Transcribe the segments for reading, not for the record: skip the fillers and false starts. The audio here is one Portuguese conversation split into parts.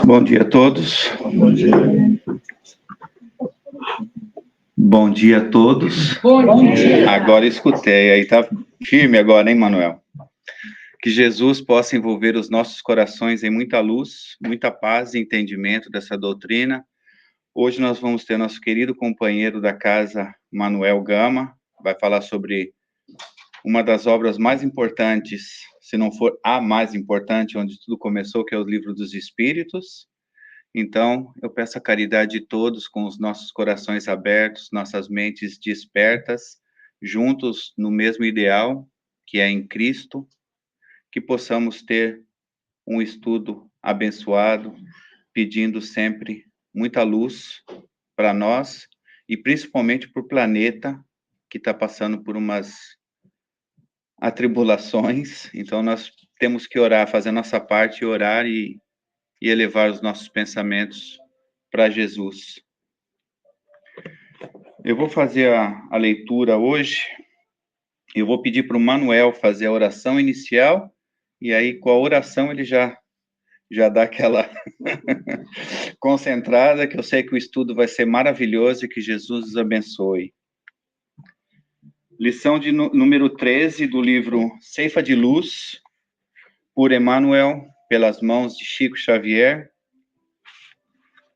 Bom dia a todos. Bom dia. Bom dia a todos. Bom dia. Agora escutei, aí tá firme agora, hein, Manuel? Que Jesus possa envolver os nossos corações em muita luz, muita paz e entendimento dessa doutrina. Hoje nós vamos ter nosso querido companheiro da casa, Manuel Gama, vai falar sobre uma das obras mais importantes, se não for a mais importante, onde tudo começou, que é o Livro dos Espíritos. Então, eu peço a caridade de todos, com os nossos corações abertos, nossas mentes despertas, juntos no mesmo ideal, que é em Cristo, que possamos ter um estudo abençoado, pedindo sempre muita luz para nós e principalmente para o planeta, que está passando por umas atribulações. Então, nós temos que orar, fazer a nossa parte, orar e elevar os nossos pensamentos para Jesus. Eu vou fazer a leitura hoje. Eu vou pedir para o Manuel fazer a oração inicial, e aí com a oração ele já dá aquela concentrada, que eu sei que o estudo vai ser maravilhoso e que Jesus os abençoe. Lição de número 13 do livro Ceifa de Luz, por Emmanuel, pelas mãos de Chico Xavier.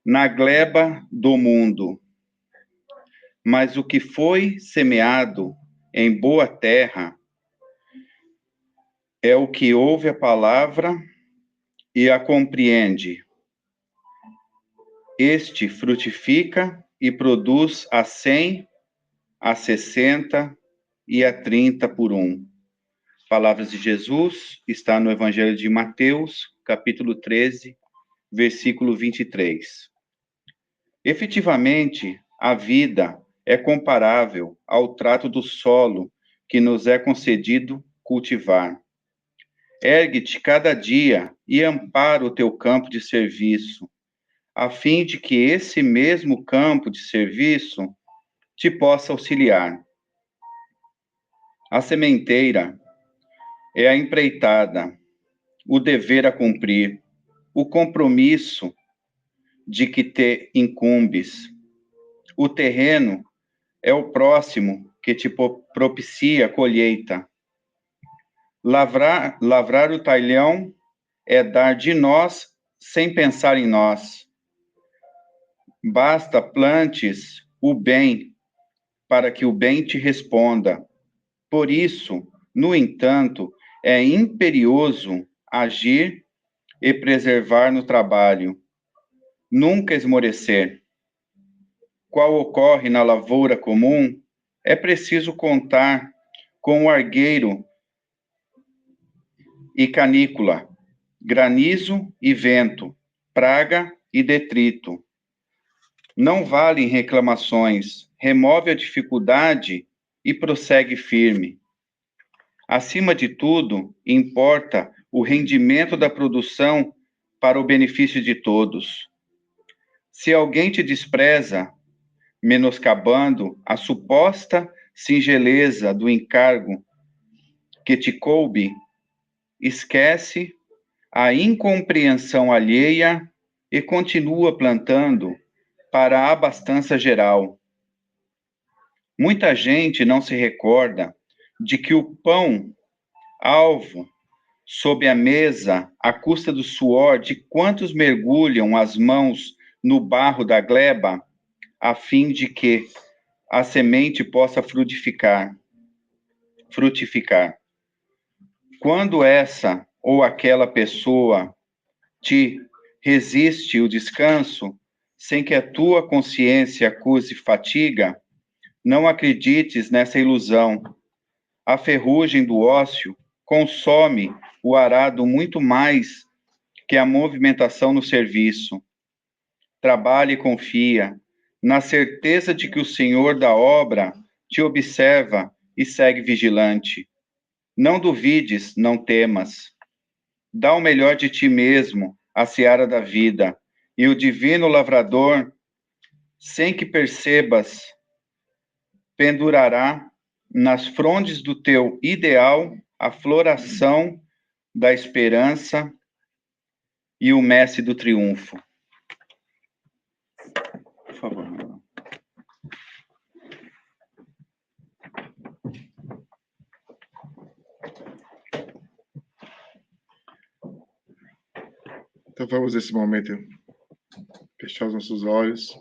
Na gleba do mundo. Mas o que foi semeado em boa terra é o que ouve a palavra e a compreende. Este frutifica e produz a 100, a 60 e a 30 por um. Palavras de Jesus, está no Evangelho de Mateus, capítulo 13, versículo 23. Efetivamente, a vida é comparável ao trato do solo que nos é concedido cultivar. Ergue-te cada dia e ampara o teu campo de serviço, a fim de que esse mesmo campo de serviço te possa auxiliar. A sementeira é a empreitada, o dever a cumprir, o compromisso de que te incumbes. O terreno é o próximo que te propicia a colheita. Lavrar o talhão é dar de nós sem pensar em nós. Basta plantes o bem para que o bem te responda. Por isso, no entanto, é imperioso agir e preservar no trabalho. Nunca esmorecer. Qual ocorre na lavoura comum, é preciso contar com o argueiro e canícula, granizo e vento, praga e detrito. Não valem reclamações, remove a dificuldade e prossegue firme. Acima de tudo, importa o rendimento da produção para o benefício de todos. Se alguém te despreza, menoscabando a suposta singeleza do encargo que te coube, esquece a incompreensão alheia e continua plantando para a abastança geral. Muita gente não se recorda de que o pão, alvo, sob a mesa, à custa do suor de quantos mergulham as mãos no barro da gleba, a fim de que a semente possa frutificar. Quando essa ou aquela pessoa te resiste o descanso, sem que a tua consciência acuse fatiga, não acredites nessa ilusão. A ferrugem do ócio consome o arado muito mais que a movimentação no serviço. Trabalhe e confia, na certeza de que o Senhor da obra te observa e segue vigilante. Não duvides, não temas. Dá o melhor de ti mesmo à seara da vida, e o divino lavrador, sem que percebas, pendurará nas frondes do teu ideal a floração da esperança e o mestre do triunfo. Por favor. Então vamos nesse momento fechar os nossos olhos.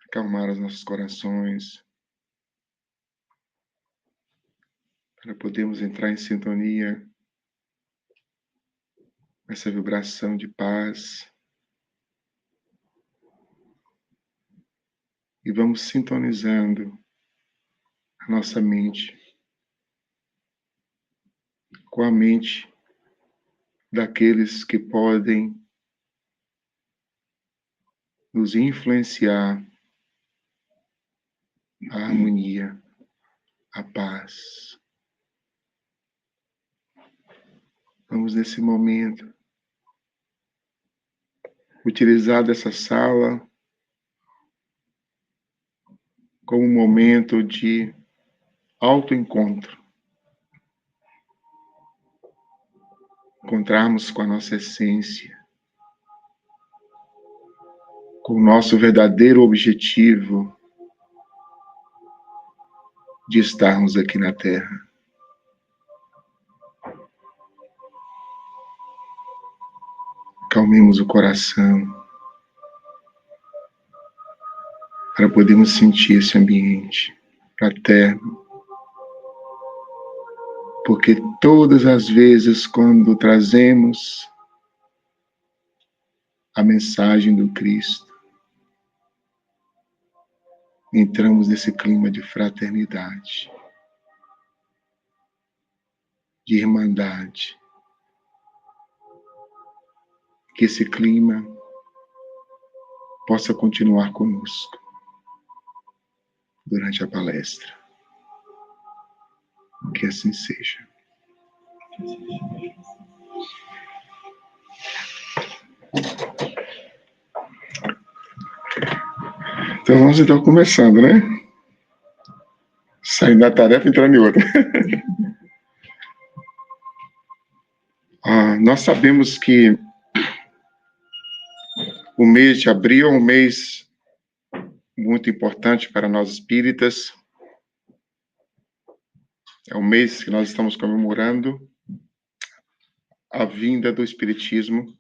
Acalmar os nossos corações. Para podermos entrar em sintonia com essa vibração de paz. E vamos sintonizando a nossa mente com a mente daqueles que podem nos influenciar a harmonia, a paz. Vamos nesse momento utilizar dessa sala como um momento de autoencontro. Encontrarmos com a nossa essência, com o nosso verdadeiro objetivo de estarmos aqui na Terra. Acalmemos o coração para podermos sentir esse ambiente fraterno. Porque todas as vezes quando trazemos a mensagem do Cristo, entramos nesse clima de fraternidade, de irmandade. Que esse clima possa continuar conosco durante a palestra. Que assim seja. Então vamos então começando, né? Saindo da tarefa e entrando em outra. Nós sabemos que o mês de abril é um mês muito importante para nós espíritas. É um mês que nós estamos comemorando a vinda do Espiritismo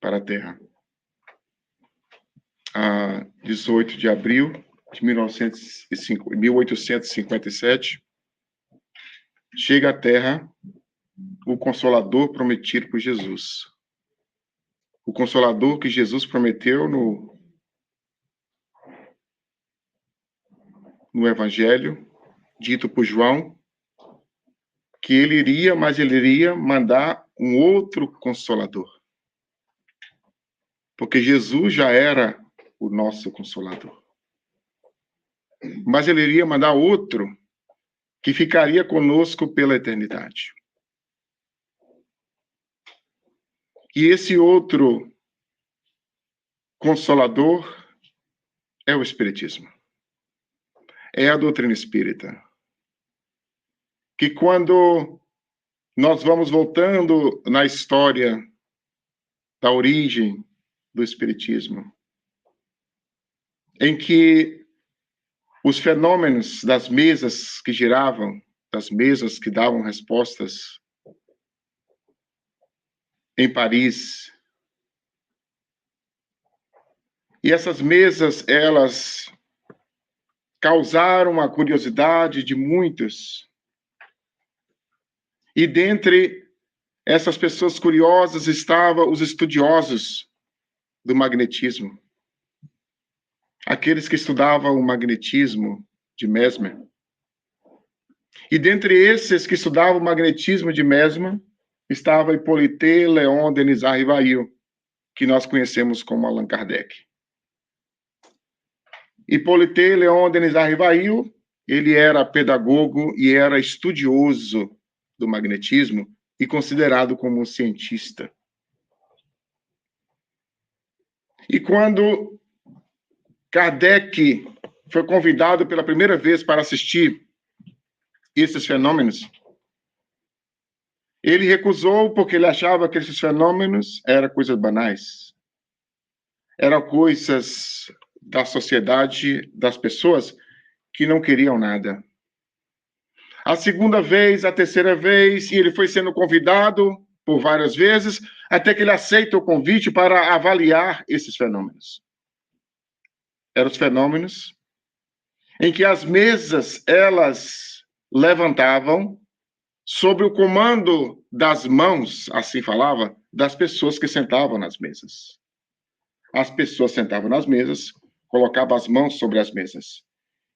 para a Terra. 18 de abril de 1857, chega à Terra o Consolador prometido por Jesus. O Consolador que Jesus prometeu no Evangelho, dito por João, que ele iria mandar um outro Consolador. Porque Jesus já era o nosso Consolador. Mas ele iria mandar outro que ficaria conosco pela eternidade. E esse outro Consolador é o Espiritismo. É a doutrina espírita. Que quando nós vamos voltando na história da origem do Espiritismo, em que os fenômenos das mesas que giravam, das mesas que davam respostas em Paris, e essas mesas, elas causaram a curiosidade de muitos. E dentre essas pessoas curiosas estavam os estudiosos do magnetismo. Aqueles que estudavam o magnetismo de Mesmer. E dentre esses que estudavam o magnetismo de Mesmer, estava Hippolyte Léon Denis Rivail, que nós conhecemos como Allan Kardec. Hippolyte Léon Denis Rivail, ele era pedagogo e era estudioso do magnetismo e considerado como um cientista. E quando Kardec foi convidado pela primeira vez para assistir esses fenômenos, ele recusou porque ele achava que esses fenômenos eram coisas banais. Eram coisas da sociedade, das pessoas que não queriam nada. A segunda vez, a terceira vez, e ele foi sendo convidado por várias vezes, até que ele aceita o convite para avaliar esses fenômenos. Eram os fenômenos em que as mesas, elas levantavam sob o comando das mãos, assim falava, das pessoas que sentavam nas mesas. As pessoas sentavam nas mesas, colocavam as mãos sobre as mesas.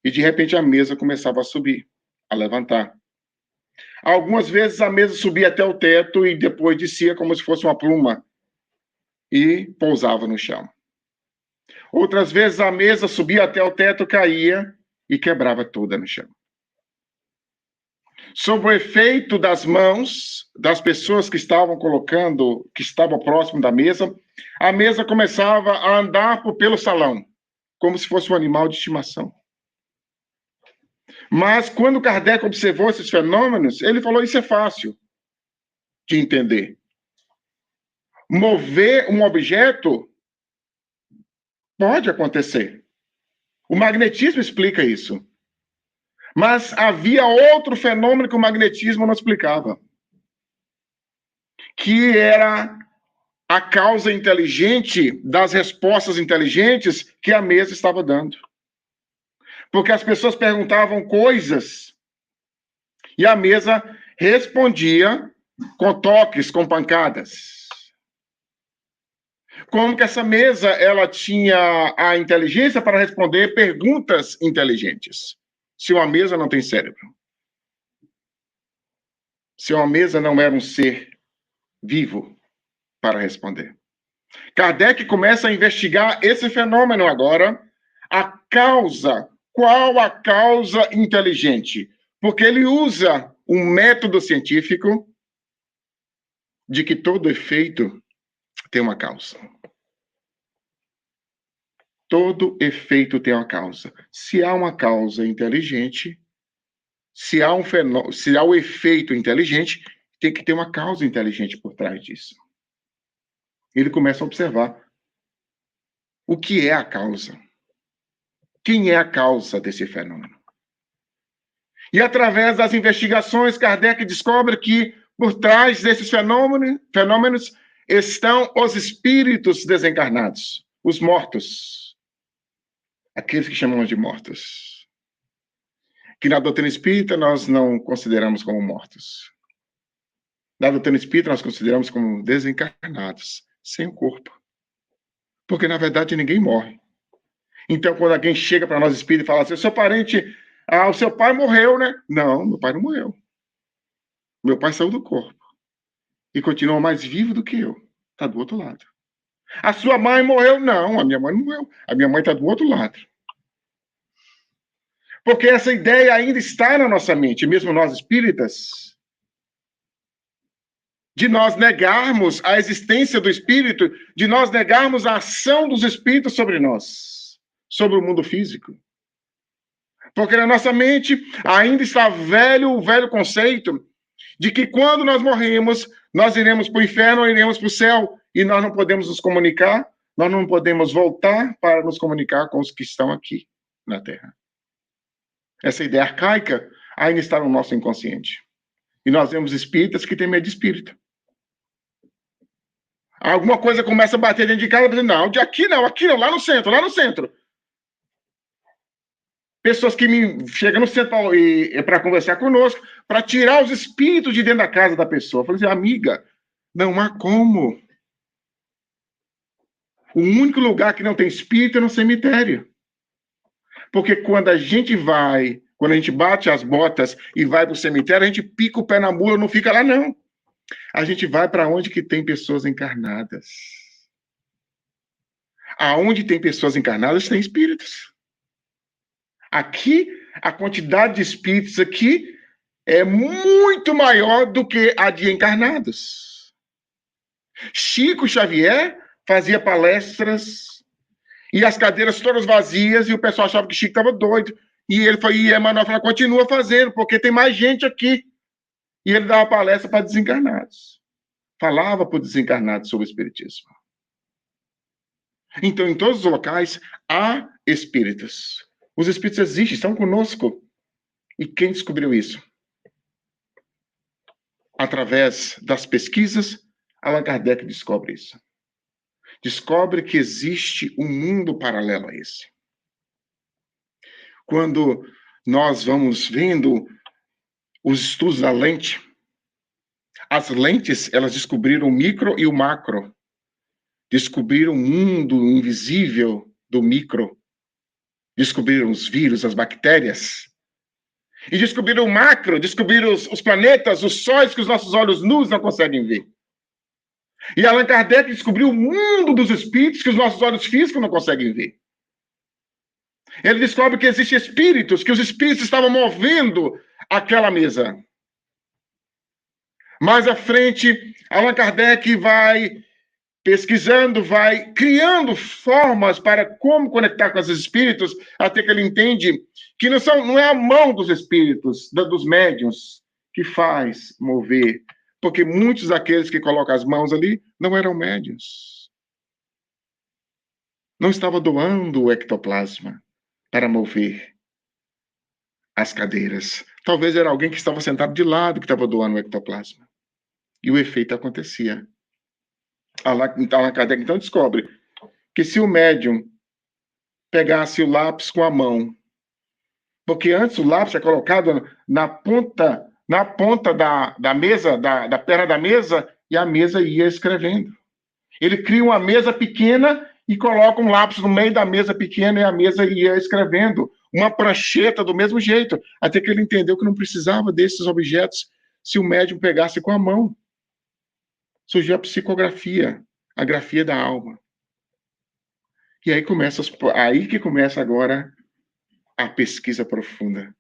E, de repente, a mesa começava a subir, a levantar. Algumas vezes a mesa subia até o teto e depois descia como se fosse uma pluma e pousava no chão. Outras vezes a mesa subia até o teto, caía e quebrava toda no chão. Sob o efeito das mãos das pessoas que estavam colocando, que estavam próximo da mesa, a mesa começava a andar pelo salão, como se fosse um animal de estimação. Mas quando Kardec observou esses fenômenos, ele falou: isso é fácil de entender. Mover um objeto pode acontecer. O magnetismo explica isso. Mas havia outro fenômeno que o magnetismo não explicava, que era a causa inteligente das respostas inteligentes que a mesa estava dando. Porque as pessoas perguntavam coisas e a mesa respondia com toques, com pancadas. Como que essa mesa ela tinha a inteligência para responder perguntas inteligentes? Se uma mesa não tem cérebro. Se uma mesa não era um ser vivo para responder. Kardec começa a investigar esse fenômeno agora, a causa. Qual a causa inteligente? Porque ele usa um método científico de que todo efeito tem uma causa. Todo efeito tem uma causa. Se há uma causa inteligente, se há o efeito inteligente, tem que ter uma causa inteligente por trás disso. Ele começa a observar o que é a causa. Quem é a causa desse fenômeno? E através das investigações, Kardec descobre que por trás desses fenômenos estão os espíritos desencarnados, os mortos. Aqueles que chamamos de mortos. Que na doutrina espírita nós não consideramos como mortos. Na doutrina espírita nós consideramos como desencarnados, sem o corpo. Porque na verdade ninguém morre. Então quando alguém chega para nós espírita e fala assim: seu parente, o seu pai morreu, né? Não, meu pai não morreu. Meu pai saiu do corpo. E continua mais vivo do que eu. Está do outro lado. A sua mãe morreu? Não, a minha mãe não morreu. A minha mãe está do outro lado. Porque essa ideia ainda está na nossa mente, mesmo nós espíritas, de nós negarmos a existência do espírito, de nós negarmos a ação dos espíritos sobre nós, sobre o mundo físico. Porque na nossa mente ainda está o velho conceito de que quando nós morremos, nós iremos para o inferno ou iremos para o céu, e nós não podemos nos comunicar, nós não podemos voltar para nos comunicar com os que estão aqui na Terra. Essa ideia arcaica ainda está no nosso inconsciente. E nós vemos espíritas que têm medo de espírito. Alguma coisa começa a bater dentro de casa, dizendo: não, de aqui não, lá no centro, lá no centro. Pessoas que chegam no centro para conversar conosco, para tirar os espíritos de dentro da casa da pessoa. Eu falei assim: amiga, não há como. O único lugar que não tem espírito é no cemitério. Porque quando a gente bate as botas e vai para o cemitério, a gente pica o pé na mula, não fica lá, não. A gente vai para onde que tem pessoas encarnadas. Aonde tem pessoas encarnadas, tem espíritos. Aqui, a quantidade de espíritos aqui é muito maior do que a de encarnados. Chico Xavier fazia palestras E as cadeiras todas vazias, e o pessoal achava que Chico estava doido. E Emmanuel falou, continua fazendo, porque tem mais gente aqui. E ele dava palestra para desencarnados. Falava para os desencarnados sobre o espiritismo. Então, em todos os locais, há espíritos. Os espíritos existem, estão conosco. E quem descobriu isso? Através das pesquisas, Allan Kardec descobre isso. Descobre que existe um mundo paralelo a esse. Quando nós vamos vendo os estudos da lente, as lentes, elas descobriram o micro e o macro. Descobriram o mundo invisível do micro. Descobriram os vírus, as bactérias. E descobriram o macro, descobriram os planetas, os sóis que os nossos olhos nus não conseguem ver. E Allan Kardec descobriu o mundo dos espíritos que os nossos olhos físicos não conseguem ver. Ele descobre que existem espíritos, que os espíritos estavam movendo aquela mesa. Mais à frente, Allan Kardec vai pesquisando, vai criando formas para como conectar com esses espíritos, até que ele entende que não é a mão dos espíritos, dos médiuns, que faz mover. Porque muitos daqueles que colocam as mãos ali não eram médiuns. Não estava doando o ectoplasma para mover as cadeiras. Talvez era alguém que estava sentado de lado que estava doando o ectoplasma. E o efeito acontecia. Allan Kardec então descobre que se o médium pegasse o lápis com a mão, porque antes o lápis é colocado na ponta da mesa, da perna da mesa, e a mesa ia escrevendo. Ele cria uma mesa pequena e coloca um lápis no meio da mesa pequena e a mesa ia escrevendo. Uma prancheta do mesmo jeito, até que ele entendeu que não precisava desses objetos se o médium pegasse com a mão. Surgiu a psicografia, a grafia da alma. E aí que começa agora a pesquisa profunda.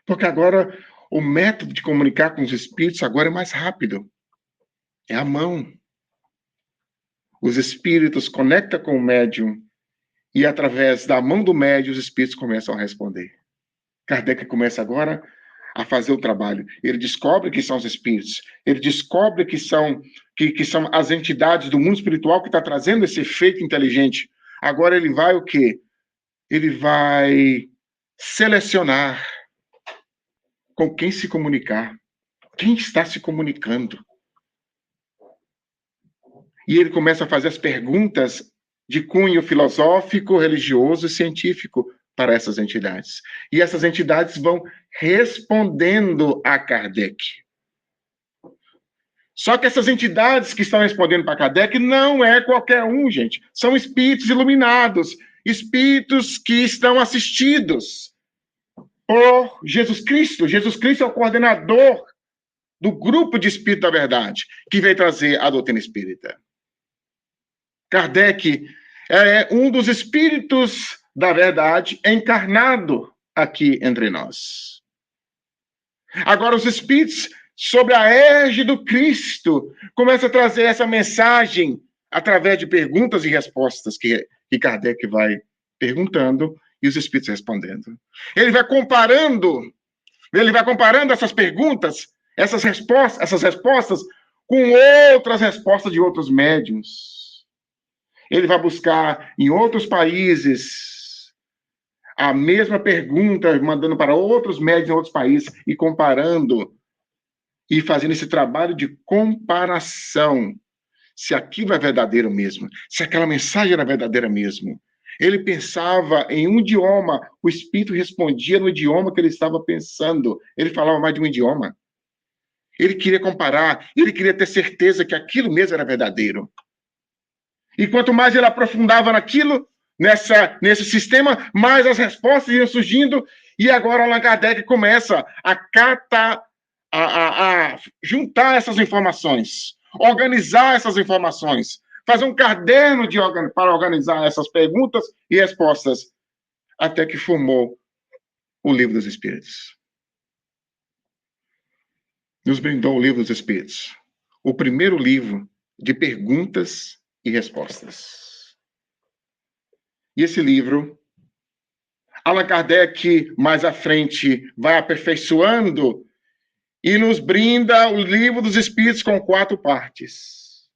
Porque agora o método de comunicar com os espíritos agora é mais rápido. É a mão. Os espíritos conectam com o médium e através da mão do médium os espíritos começam a responder. Kardec começa agora a fazer o trabalho. Ele descobre que são os espíritos. Ele descobre que são as entidades do mundo espiritual que está trazendo esse efeito inteligente. Agora ele vai o quê? Ele vai selecionar com quem se comunicar. Quem está se comunicando? E ele começa a fazer as perguntas de cunho filosófico, religioso e científico para essas entidades. E essas entidades vão respondendo a Kardec. Só que essas entidades que estão respondendo para Kardec não é qualquer um, gente. São espíritos iluminados, espíritos que estão assistidos por Jesus Cristo. Jesus Cristo é o coordenador do grupo de espírito da verdade, que veio trazer a doutrina espírita. Kardec é um dos espíritos da verdade encarnado aqui entre nós. Agora, os espíritos, sobre a égide do Cristo, começam a trazer essa mensagem através de perguntas e respostas que Kardec vai perguntando e os espíritos respondendo. Ele vai comparando essas perguntas, essas respostas com outras respostas de outros médiuns. Ele vai buscar em outros países a mesma pergunta, mandando para outros médios em outros países e comparando e fazendo esse trabalho de comparação. Se aquilo é verdadeiro mesmo, se aquela mensagem era verdadeira mesmo. Ele pensava em um idioma, o espírito respondia no idioma que ele estava pensando. Ele falava mais de um idioma. Ele queria comparar, ele queria ter certeza que aquilo mesmo era verdadeiro. E quanto mais ele aprofundava naquilo, nesse sistema, mais as respostas iam surgindo. E agora Allan Kardec começa a juntar essas informações, organizar essas informações, fazer um caderno para organizar essas perguntas e respostas, até que formou o Livro dos Espíritos. Nos brindou o Livro dos Espíritos, o primeiro livro de perguntas e respostas. E esse livro, Allan Kardec, mais à frente, vai aperfeiçoando e nos brinda o Livro dos Espíritos com 4 partes.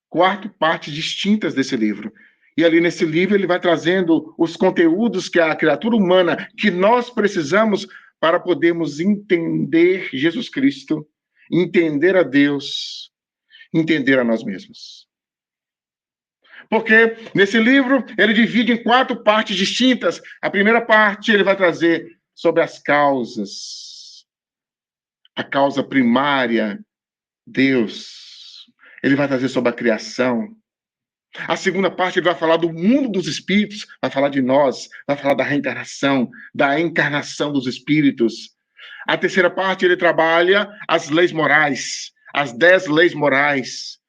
4 partes distintas desse livro. E ali nesse livro ele vai trazendo os conteúdos que a criatura humana, que nós precisamos para podermos entender Jesus Cristo, entender a Deus, entender a nós mesmos. Porque nesse livro ele divide em 4 partes distintas. A primeira parte ele vai trazer sobre as causas. A causa primária, Deus. Ele vai trazer sobre a criação. A segunda parte ele vai falar do mundo dos espíritos, vai falar de nós, vai falar da reencarnação, da encarnação dos espíritos. A terceira parte ele trabalha as leis morais, as 10 leis morais.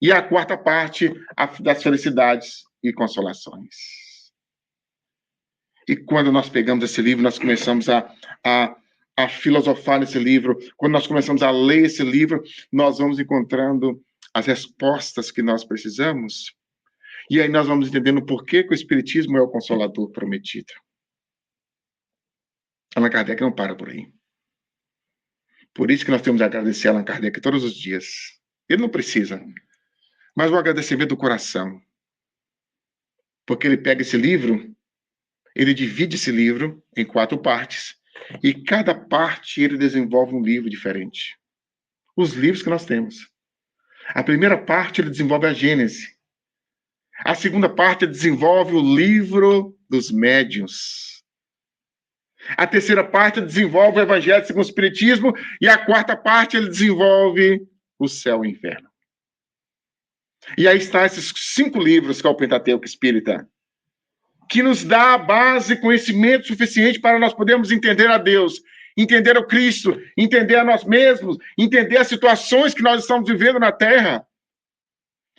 E a quarta parte, das felicidades e consolações. E quando nós pegamos esse livro, nós começamos a filosofar nesse livro, quando nós começamos a ler esse livro, nós vamos encontrando as respostas que nós precisamos. E aí nós vamos entendendo por que o Espiritismo é o Consolador prometido. Allan Kardec não para por aí. Por isso que nós temos que agradecer a Allan Kardec todos os dias. Ele não precisa, mas o agradecimento do coração. Porque ele pega esse livro, ele divide esse livro em 4 partes, e cada parte ele desenvolve um livro diferente. Os livros que nós temos. A primeira parte ele desenvolve a Gênese. A segunda parte ele desenvolve o livro dos médiuns. A terceira parte ele desenvolve o Evangelho segundo o Espiritismo, e a quarta parte ele desenvolve o céu e o inferno. E aí está esses 5 livros que é o Pentateuco Espírita, que nos dá a base, conhecimento suficiente para nós podermos entender a Deus, entender o Cristo, entender a nós mesmos, entender as situações que nós estamos vivendo na Terra.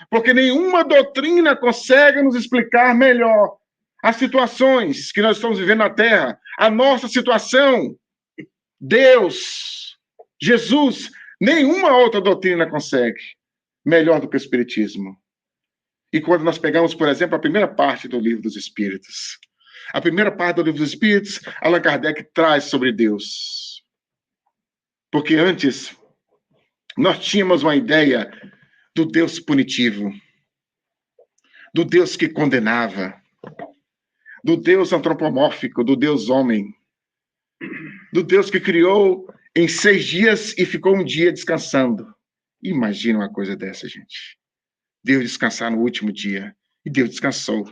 Porque nenhuma doutrina consegue nos explicar melhor as situações que nós estamos vivendo na Terra, a nossa situação. Deus, Jesus, nenhuma outra doutrina consegue melhor do que o Espiritismo. E quando nós pegamos, por exemplo, a primeira parte do Livro dos Espíritos, a primeira parte do Livro dos Espíritos, Allan Kardec traz sobre Deus. Porque antes, nós tínhamos uma ideia do Deus punitivo, do Deus que condenava, do Deus antropomórfico, do Deus homem, do Deus que criou em 6 dias e ficou um dia descansando. Imagina uma coisa dessa, gente. Deus descansar no último dia. E Deus descansou.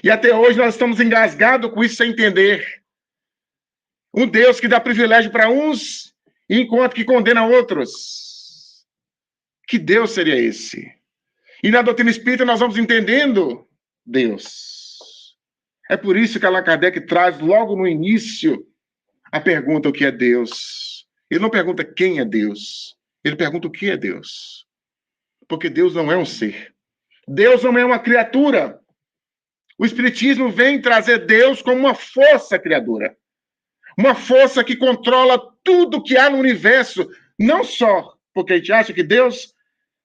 E até hoje nós estamos engasgados com isso sem entender. Um Deus que dá privilégio para uns, enquanto que condena outros. Que Deus seria esse? E na doutrina espírita nós vamos entendendo Deus. É por isso que Allan Kardec traz logo no início a pergunta: o que é Deus? Ele não pergunta quem é Deus. Ele pergunta o que é Deus. Porque Deus não é um ser. Deus não é uma criatura. O Espiritismo vem trazer Deus como uma força criadora. Uma força que controla tudo que há no universo. Não só porque a gente acha que Deus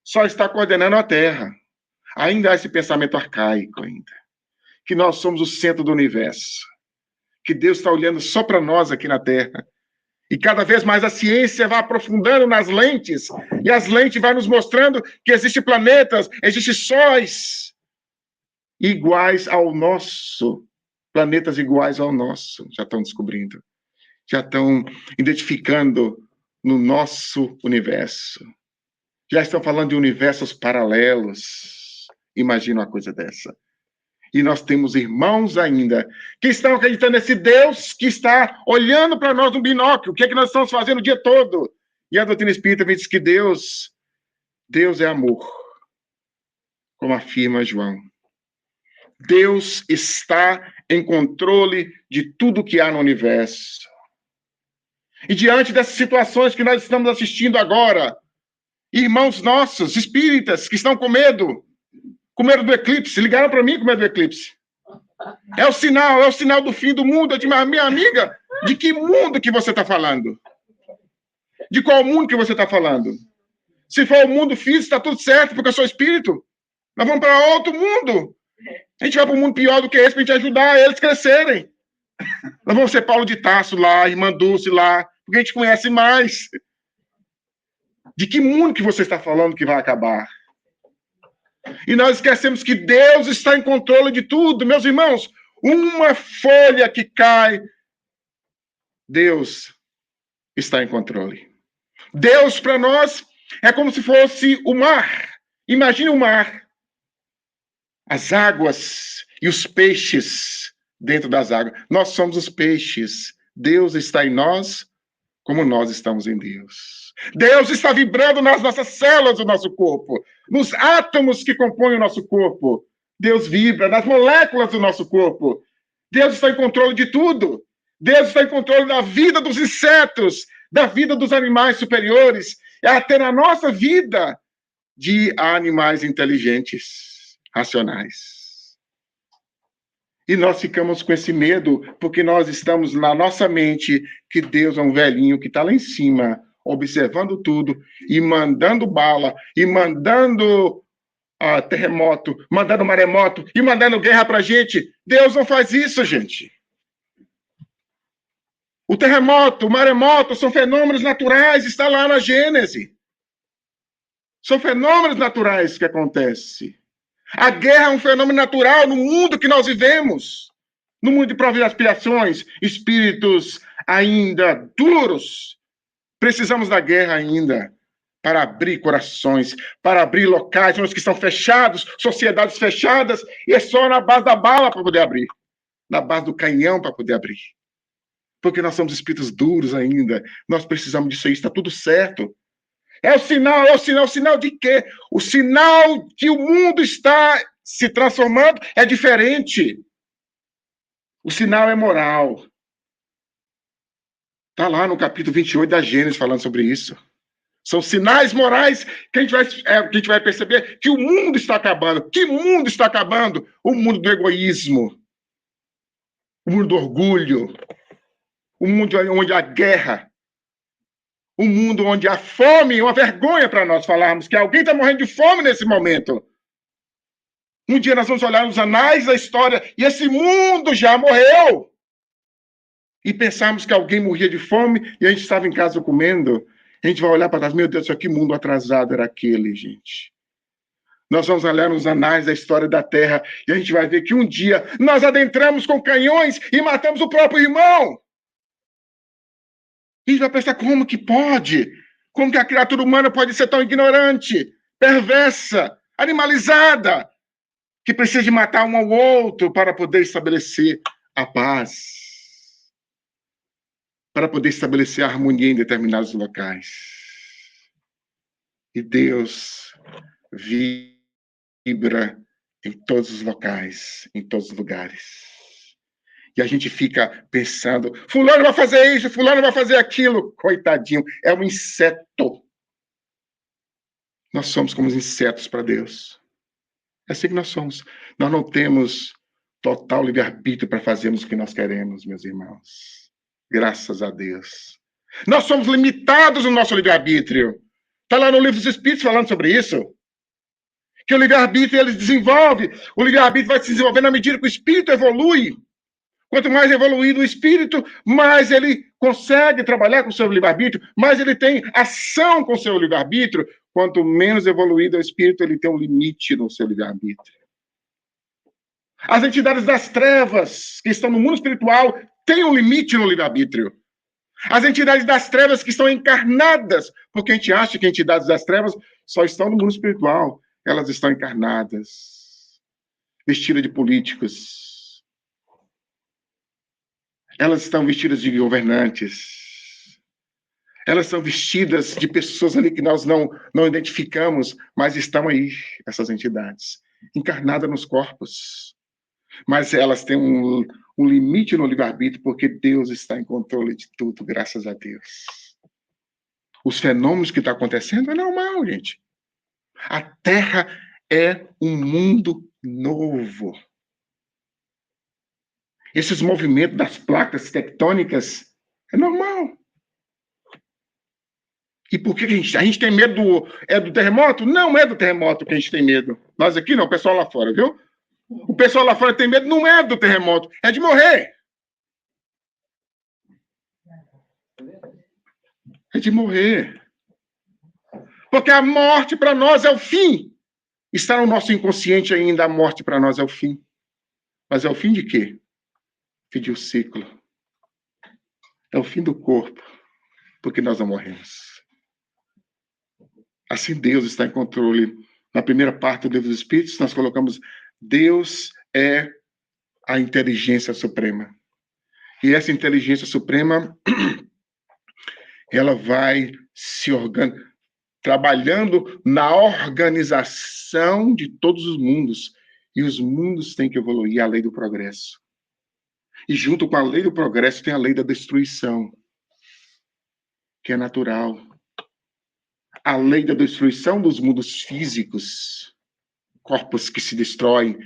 só está coordenando a Terra. Ainda há esse pensamento arcaico ainda. Que nós somos o centro do universo. Que Deus está olhando só para nós aqui na Terra. E cada vez mais a ciência vai aprofundando nas lentes, e as lentes vão nos mostrando que existem planetas, existem sóis iguais ao nosso, planetas iguais ao nosso, já estão descobrindo, já estão identificando no nosso universo, já estão falando de universos paralelos. Imagina uma coisa dessa. E nós temos irmãos ainda que estão acreditando nesse Deus que está olhando para nós no binóculo. O que é que nós estamos fazendo o dia todo? E a doutrina espírita me diz que Deus é amor, como afirma João. Deus está em controle de tudo que há no universo. E diante dessas situações que nós estamos assistindo agora, irmãos nossos, espíritas, que estão com medo do eclipse, ligaram para mim com medo do eclipse. É o sinal do fim do mundo. Eu disse: mas minha amiga, de que mundo que você está falando? De qual mundo que você está falando? Se for o mundo físico, está tudo certo, porque eu sou espírito. Nós vamos para outro mundo. A gente vai para um mundo pior do que esse para a gente ajudar eles a crescerem. Nós vamos ser Paulo de Tarso lá, Irmã Dulce lá, porque a gente conhece mais. De que mundo que você está falando que vai acabar? E nós esquecemos que Deus está em controle de tudo. Meus irmãos, uma folha que cai, Deus está em controle. Deus, para nós, é como se fosse o mar. Imagine o mar. As águas e os peixes dentro das águas. Nós somos os peixes. Deus está em nós como nós estamos em Deus. Deus está vibrando nas nossas células do nosso corpo, nos átomos que compõem o nosso corpo. Deus vibra nas moléculas do nosso corpo. Deus está em controle de tudo. Deus está em controle da vida dos insetos, da vida dos animais superiores, e até na nossa vida de animais inteligentes, racionais. E nós ficamos com esse medo, porque nós estamos na nossa mente que Deus é um velhinho que está lá em cima, observando tudo, e mandando bala, e mandando terremoto, mandando maremoto, e mandando guerra para a gente. Deus não faz isso, gente. O terremoto, o maremoto, são fenômenos naturais, está lá na Gênese. São fenômenos naturais que acontecem. A guerra é um fenômeno natural no mundo que nós vivemos. No mundo de provas e aspirações, espíritos ainda duros. Precisamos da guerra ainda para abrir corações, para abrir locais onde que estão fechados, sociedades fechadas, e é só na base da bala para poder abrir. Na base do canhão para poder abrir. Porque nós somos espíritos duros ainda. Nós precisamos disso aí, está tudo certo. É o sinal de quê? O sinal que o mundo está se transformando é diferente. O sinal é moral. Está lá no capítulo 28 da Gênesis falando sobre isso. São sinais morais que a gente vai perceber que o mundo está acabando. Que mundo está acabando? O mundo do egoísmo. O mundo do orgulho. O mundo onde há guerra. Um mundo onde há fome, uma vergonha para nós falarmos que alguém está morrendo de fome nesse momento. Um dia nós vamos olhar nos anais da história e esse mundo já morreu. E pensarmos que alguém morria de fome e a gente estava em casa comendo. A gente vai olhar para trás, meu Deus, que mundo atrasado era aquele, gente. Nós vamos olhar nos anais da história da Terra e a gente vai ver que um dia nós adentramos com canhões e matamos o próprio irmão. E a gente vai pensar, como que pode? Como que a criatura humana pode ser tão ignorante, perversa, animalizada, que precisa de matar um ao outro para poder estabelecer a paz, para poder estabelecer a harmonia em determinados locais. E Deus vibra em todos os locais, em todos os lugares. E a gente fica pensando, fulano vai fazer isso, fulano vai fazer aquilo. Coitadinho, é um inseto. Nós somos como os insetos para Deus. É assim que nós somos. Nós não temos total livre-arbítrio para fazermos o que nós queremos, meus irmãos. Graças a Deus. Nós somos limitados no nosso livre-arbítrio. Está lá no Livro dos Espíritos falando sobre isso. Que o livre-arbítrio ele desenvolve. O livre-arbítrio vai se desenvolver na medida que o espírito evolui. Quanto mais evoluído o espírito, mais ele consegue trabalhar com o seu livre-arbítrio, mais ele tem ação com o seu livre-arbítrio. Quanto menos evoluído é o espírito, ele tem um limite no seu livre-arbítrio. As entidades das trevas, que estão no mundo espiritual, têm um limite no livre-arbítrio. As entidades das trevas que estão encarnadas, porque a gente acha que entidades das trevas só estão no mundo espiritual. Elas estão encarnadas, vestidas de políticos. Elas estão vestidas de governantes. Elas são vestidas de pessoas ali que nós não identificamos, mas estão aí, essas entidades, encarnadas nos corpos. Mas elas têm um limite no livre-arbítrio, porque Deus está em controle de tudo, graças a Deus. Os fenômenos que estão acontecendo é normal, gente. A Terra é um mundo novo. Esses movimentos das placas tectônicas é normal. E por que a gente tem medo do terremoto? Não é do terremoto que a gente tem medo. Nós aqui não, o pessoal lá fora, viu? O pessoal lá fora tem medo, não é do terremoto, é de morrer. É de morrer. Porque a morte para nós é o fim. Está no nosso inconsciente ainda, a morte para nós é o fim. Mas é o fim de quê? Fim de um ciclo. É o fim do corpo, porque nós não morremos. Assim Deus está em controle. Na primeira parte do livro dos Espíritos, nós colocamos Deus é a inteligência suprema. E essa inteligência suprema, ela vai se trabalhando na organização de todos os mundos. E os mundos têm que evoluir à lei do progresso. E junto com a lei do progresso tem a lei da destruição, que é natural. A lei da destruição dos mundos físicos, corpos que se destroem,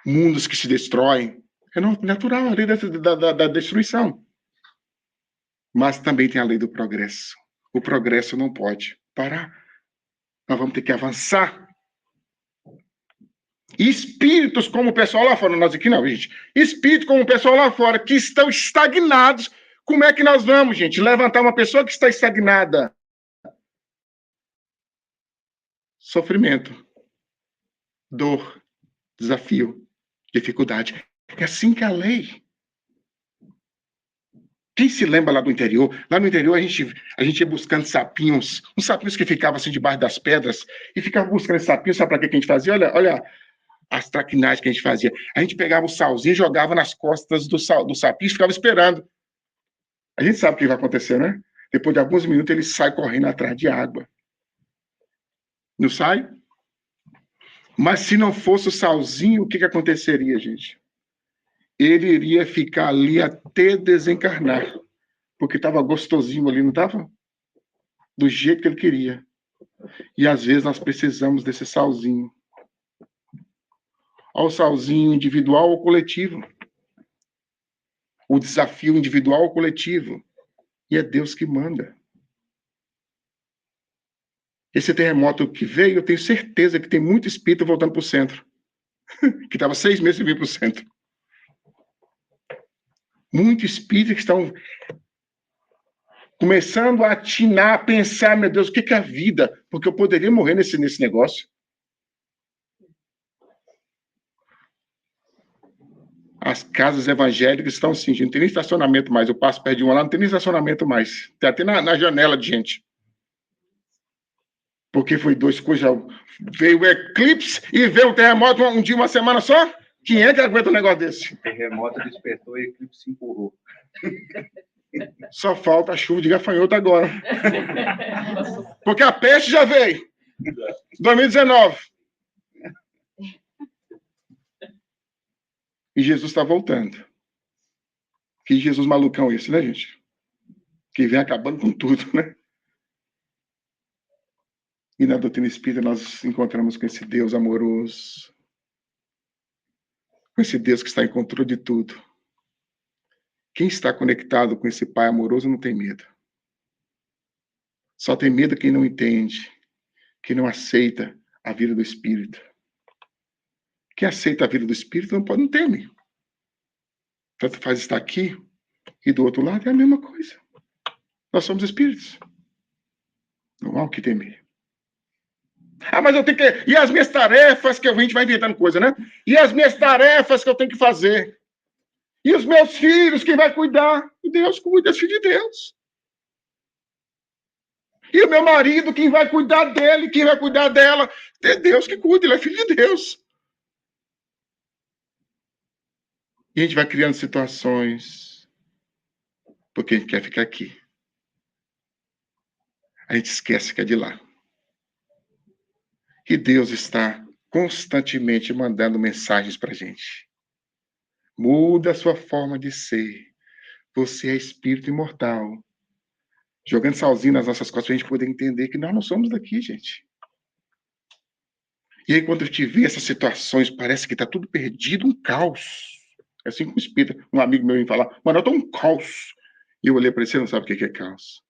mundos que se destroem, é natural, a lei da destruição. Mas também tem a lei do progresso. O progresso não pode parar. Nós vamos ter que avançar. E espíritos como o pessoal lá fora, nós aqui não, gente. Espíritos como o pessoal lá fora, que estão estagnados, como é que nós vamos, gente, levantar uma pessoa que está estagnada? Sofrimento, dor, desafio, dificuldade. É assim que é a lei. Quem se lembra lá do interior? Lá no interior a gente ia buscando sapinhos, uns sapinhos que ficavam assim debaixo das pedras, e ficava buscando sapinhos, sabe para que a gente fazia? Olha as traquinagens que a gente fazia. A gente pegava o salzinho, jogava nas costas do sapinho e ficava esperando. A gente sabe o que vai acontecer, né? Depois de alguns minutos ele sai correndo atrás de água. Não sai? Mas se não fosse o salzinho, o que aconteceria, gente? Ele iria ficar ali até desencarnar. Porque estava gostosinho ali, não estava? Do jeito que ele queria. E às vezes nós precisamos desse salzinho. Olha o salzinho individual ou coletivo. O desafio individual ou coletivo. E é Deus que manda. Esse terremoto que veio, eu tenho certeza que tem muito espírito voltando para o centro. Que estava 6 meses sem vir para o centro. Muito espírito que estão começando a atinar, a pensar, meu Deus, o que é a vida? Porque eu poderia morrer nesse negócio. As casas evangélicas estão assim, gente, não tem nem estacionamento mais. Eu passo perto de uma lá, não tem nem estacionamento mais. Tem até na janela de gente. Porque foi 2 coisas. Veio o eclipse e veio o terremoto um dia, uma semana só. Quem é que aguenta um negócio desse? O terremoto despertou e o eclipse se empurrou. Só falta a chuva de gafanhoto agora. Porque a peste já veio. 2019. E Jesus está voltando. Que Jesus malucão esse, né, gente? Que vem acabando com tudo, né? E na doutrina espírita nós encontramos com esse Deus amoroso. Com esse Deus que está em controle de tudo. Quem está conectado com esse Pai amoroso não tem medo. Só tem medo quem não entende, quem não aceita a vida do Espírito. Quem aceita a vida do Espírito não teme. Tanto faz estar aqui e do outro lado é a mesma coisa. Nós somos espíritos. Não há o que temer. Ah, mas eu tenho que... E as minhas tarefas que a gente vai inventando coisa, né? E as minhas tarefas que eu tenho que fazer. E os meus filhos, quem vai cuidar? Deus cuida, é filho de Deus. E o meu marido, quem vai cuidar dele, quem vai cuidar dela? É Deus que cuida, ele é filho de Deus. E a gente vai criando situações porque a gente quer ficar aqui. A gente esquece que é de lá. E Deus está constantemente mandando mensagens para a gente. Muda a sua forma de ser. Você é espírito imortal. Jogando salzinho nas nossas costas para a gente poder entender que nós não somos daqui, gente. E aí, quando eu te ver essas situações, parece que está tudo perdido, um caos. É assim como o espírito, um amigo meu me falar, mano, eu tô um caos. E eu olhei para ele, você não sabe o que é caos.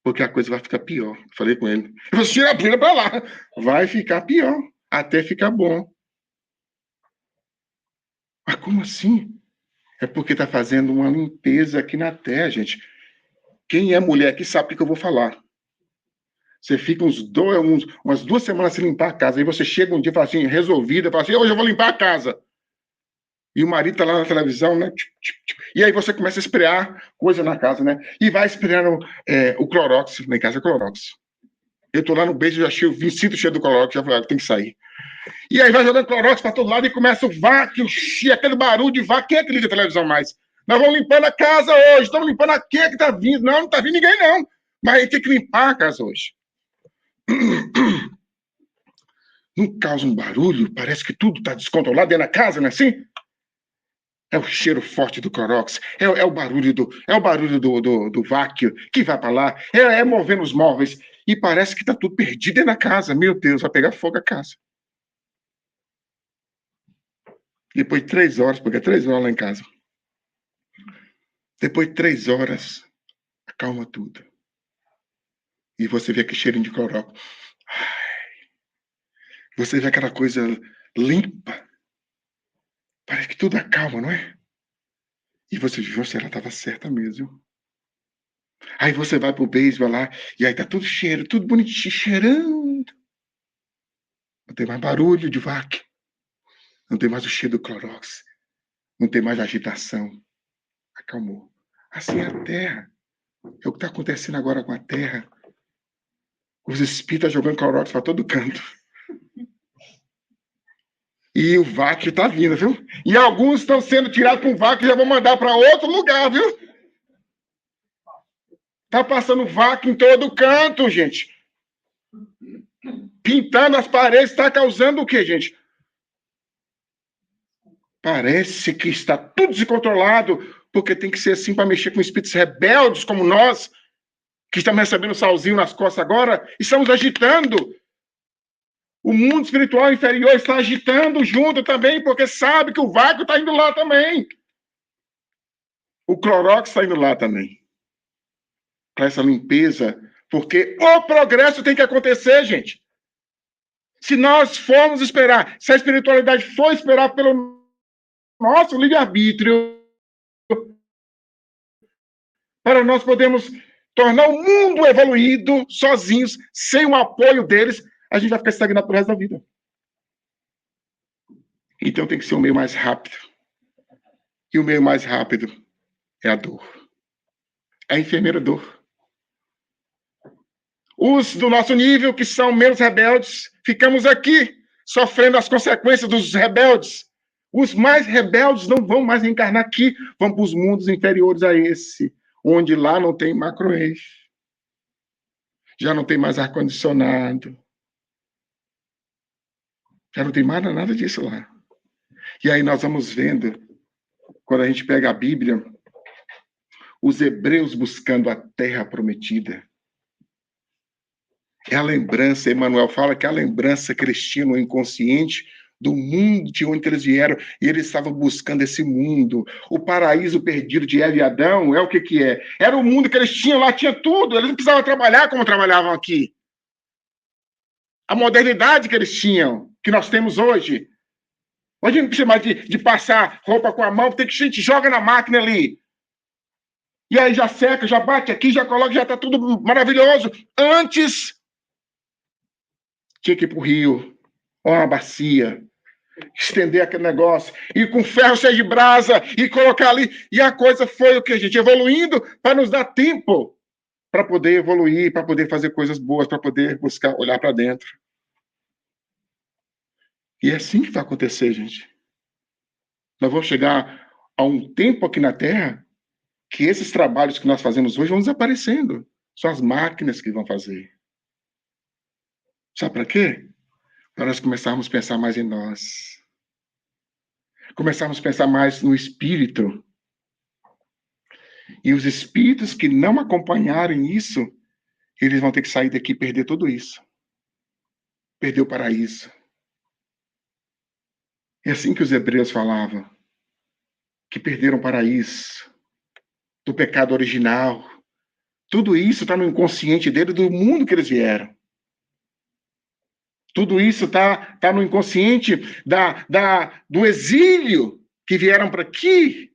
Porque a coisa vai ficar pior. Falei com ele. Você tira a pilha para lá. Vai ficar pior, até ficar bom. Mas como assim? É porque está fazendo uma limpeza aqui na terra, gente. Quem é mulher aqui sabe o que eu vou falar. Você fica umas 2 semanas sem limpar a casa. Aí você chega um dia e fala assim, resolvida, fala assim, hoje eu vou limpar a casa. E o marido tá lá na televisão, né? E aí você começa a esprear coisa na casa, né? E vai espreando o Clorox. Lá em casa é Clorox. Eu tô lá no beijo, já sinto o cheiro do Clorox, já falei, tem que sair. E aí vai jogando Clorox para todo lado e começa o vácuo, aquele barulho de vácuo. Quem é que liga a televisão mais? Nós vamos limpando a casa hoje, estamos limpando a quem é que tá vindo? Não, não tá vindo ninguém, não. Mas a gente tem que limpar a casa hoje. Não causa um barulho? Parece que tudo está descontrolado dentro da casa, não é assim? É o cheiro forte do Clorox, é o barulho do vácuo que vai para lá, é movendo os móveis, e parece que está tudo perdido dentro da casa. Meu Deus, vai pegar fogo a casa. Depois de 3 horas, porque é 3 horas lá em casa. Depois de 3 horas, acalma tudo. E você vê aquele cheirinho de Clorox. Você vê aquela coisa limpa. Parece que tudo acalma, não é? E você viu se ela estava certa mesmo. Aí você vai pro beisebol lá, e aí tá tudo cheiro, tudo bonitinho, cheirando. Não tem mais barulho de vaca. Não tem mais o cheiro do Clorox. Não tem mais agitação. Acalmou. Assim é a terra. É o que está acontecendo agora com a terra. Os espíritos estão jogando Clorox para todo canto. E o vácuo está vindo, viu? E alguns estão sendo tirados com o vácuo e já vão mandar para outro lugar, viu? Tá passando vácuo em todo canto, gente. Pintando as paredes está causando o quê, gente? Parece que está tudo descontrolado, porque tem que ser assim para mexer com espíritos rebeldes como nós, que estamos recebendo salzinho nas costas agora, estamos agitando. O mundo espiritual inferior está agitando junto também, porque sabe que o vácuo está indo lá também. O Clorox está indo lá também. Para essa limpeza, porque o progresso tem que acontecer, gente. Se nós formos esperar, se a espiritualidade for esperar pelo nosso livre-arbítrio, para nós podermos tornar o mundo evoluído sozinhos, sem o apoio deles, a gente vai ficar estagnado pro resto da vida. Então tem que ser o meio mais rápido. E o meio mais rápido é a dor. É a enfermeira dor. Os do nosso nível, que são menos rebeldes, ficamos aqui, sofrendo as consequências dos rebeldes. Os mais rebeldes não vão mais reencarnar aqui, vão para os mundos inferiores a esse, onde lá não tem macro-eixo. Já não tem mais ar-condicionado. Já não tem mais nada disso lá. E aí nós vamos vendo, quando a gente pega a Bíblia, os hebreus buscando a terra prometida. É a lembrança, Emmanuel fala que é a lembrança que eles tinham no inconsciente do mundo de onde eles vieram, e eles estavam buscando esse mundo. O paraíso perdido de Eva e Adão é o que é? Era o mundo que eles tinham lá, tinha tudo, eles não precisavam trabalhar como trabalhavam aqui. A modernidade que eles tinham, que nós temos hoje. Hoje não precisa mais de passar roupa com a mão, tem que a gente joga na máquina ali. E aí já seca, já bate aqui, já coloca, já está tudo maravilhoso. Antes, tinha que ir para o rio, ou uma bacia, estender aquele negócio, e com ferro cheio de brasa, e colocar ali. E a coisa foi o que, gente? Evoluindo para nos dar tempo para poder evoluir, para poder fazer coisas boas, para poder buscar, olhar para dentro. E é assim que vai acontecer, gente. Nós vamos chegar a um tempo aqui na Terra que esses trabalhos que nós fazemos hoje vão desaparecendo. São as máquinas que vão fazer. Sabe para quê? Para nós começarmos a pensar mais em nós. Começarmos a pensar mais no espírito. E os espíritos que não acompanharem isso, eles vão ter que sair daqui e perder tudo isso. Perder o paraíso. É assim que os hebreus falavam. Que perderam o paraíso. Do pecado original. Tudo isso está no inconsciente dele, do mundo que eles vieram. Tudo isso está no inconsciente do exílio que vieram para aqui.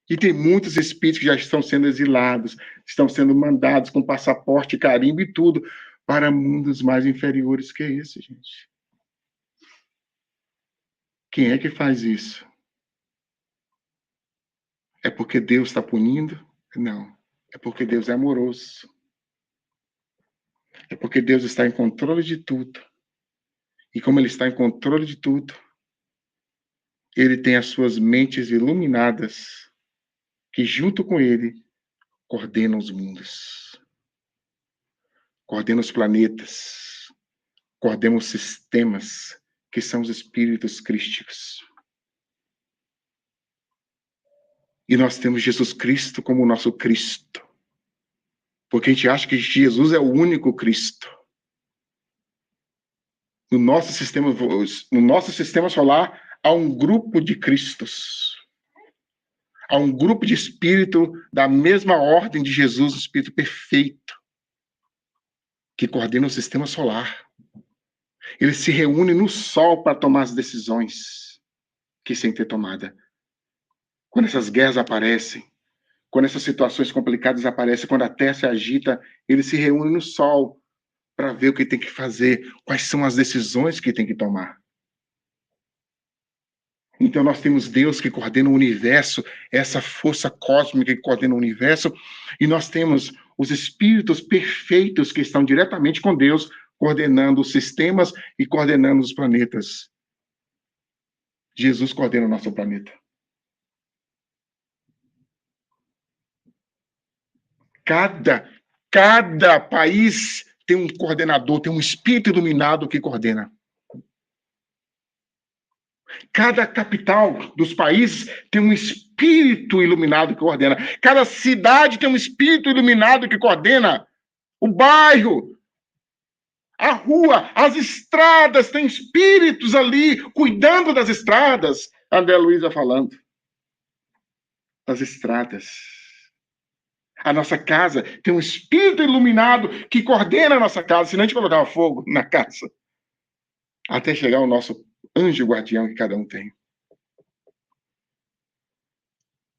E tem muitos espíritos que já estão sendo exilados, estão sendo mandados com passaporte, carimbo e tudo, para mundos mais inferiores que esse, gente. Quem é que faz isso? É porque Deus está punindo? Não. É porque Deus é amoroso. É porque Deus está em controle de tudo. E como Ele está em controle de tudo, Ele tem as suas mentes iluminadas, que junto com Ele coordenam os mundos, coordenam os planetas, coordenam os sistemas, que são os espíritos crísticos. E nós temos Jesus Cristo como o nosso Cristo. Porque a gente acha que Jesus é o único Cristo. No nosso sistema solar, há um grupo de Cristos. Há um grupo de espírito da mesma ordem de Jesus, o espírito perfeito, que coordena o sistema solar. Eles se reúnem no Sol para tomar as decisões que têm que ter tomada. Quando essas guerras aparecem, quando essas situações complicadas aparecem, quando a Terra se agita, eles se reúnem no Sol para ver o que tem que fazer, quais são as decisões que tem que tomar. Então nós temos Deus que coordena o universo, essa força cósmica que coordena o universo, e nós temos os espíritos perfeitos que estão diretamente com Deus, coordenando os sistemas e coordenando os planetas. Jesus coordena o nosso planeta. Cada país tem um coordenador, tem um espírito iluminado que coordena. Cada capital dos países tem um espírito iluminado que coordena. Cada cidade tem um espírito iluminado que coordena. O bairro, a rua, as estradas, tem espíritos ali cuidando das estradas. André Luiza falando. Das estradas. A nossa casa tem um espírito iluminado que coordena a nossa casa, senão a gente colocava fogo na casa. Até chegar o nosso anjo guardião que cada um tem.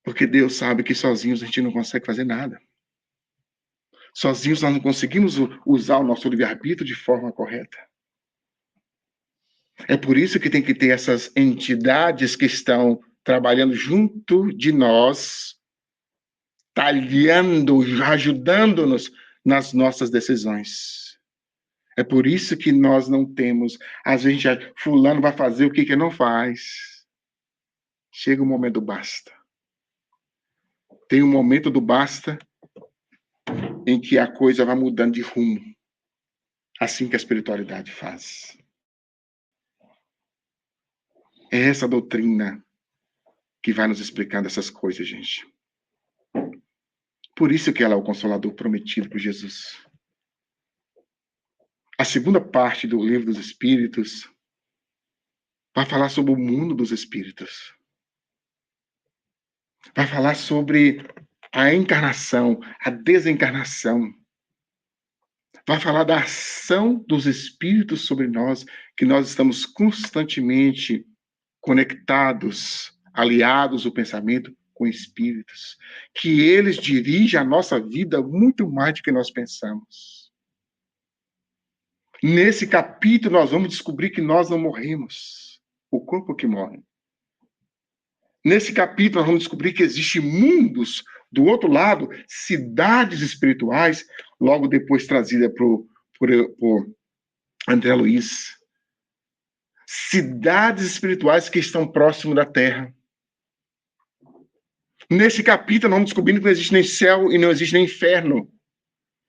Porque Deus sabe que sozinhos a gente não consegue fazer nada. Sozinhos nós não conseguimos usar o nosso livre-arbítrio de forma correta. É por isso que tem que ter essas entidades que estão trabalhando junto de nós, talhando, ajudando-nos nas nossas decisões. É por isso que nós não temos, às vezes, fulano vai fazer o que não faz. Chega o momento do basta. Tem um momento do basta em que a coisa vai mudando de rumo. Assim que a espiritualidade faz. É essa doutrina que vai nos explicando essas coisas, gente. Por isso que ela é o Consolador prometido por Jesus. A segunda parte do Livro dos Espíritos vai falar sobre o mundo dos espíritos. Vai falar sobre a encarnação, a desencarnação. Vai falar da ação dos espíritos sobre nós, que nós estamos constantemente conectados, aliados o pensamento com espíritos, que eles dirigem a nossa vida muito mais do que nós pensamos. Nesse capítulo nós vamos descobrir que nós não morremos, o corpo que morre. Nesse capítulo nós vamos descobrir que existem mundos do outro lado, cidades espirituais, logo depois trazida por André Luiz. Cidades espirituais que estão próximo da Terra. Nesse capítulo, nós vamos descobrindo que não existe nem céu e não existe nem inferno.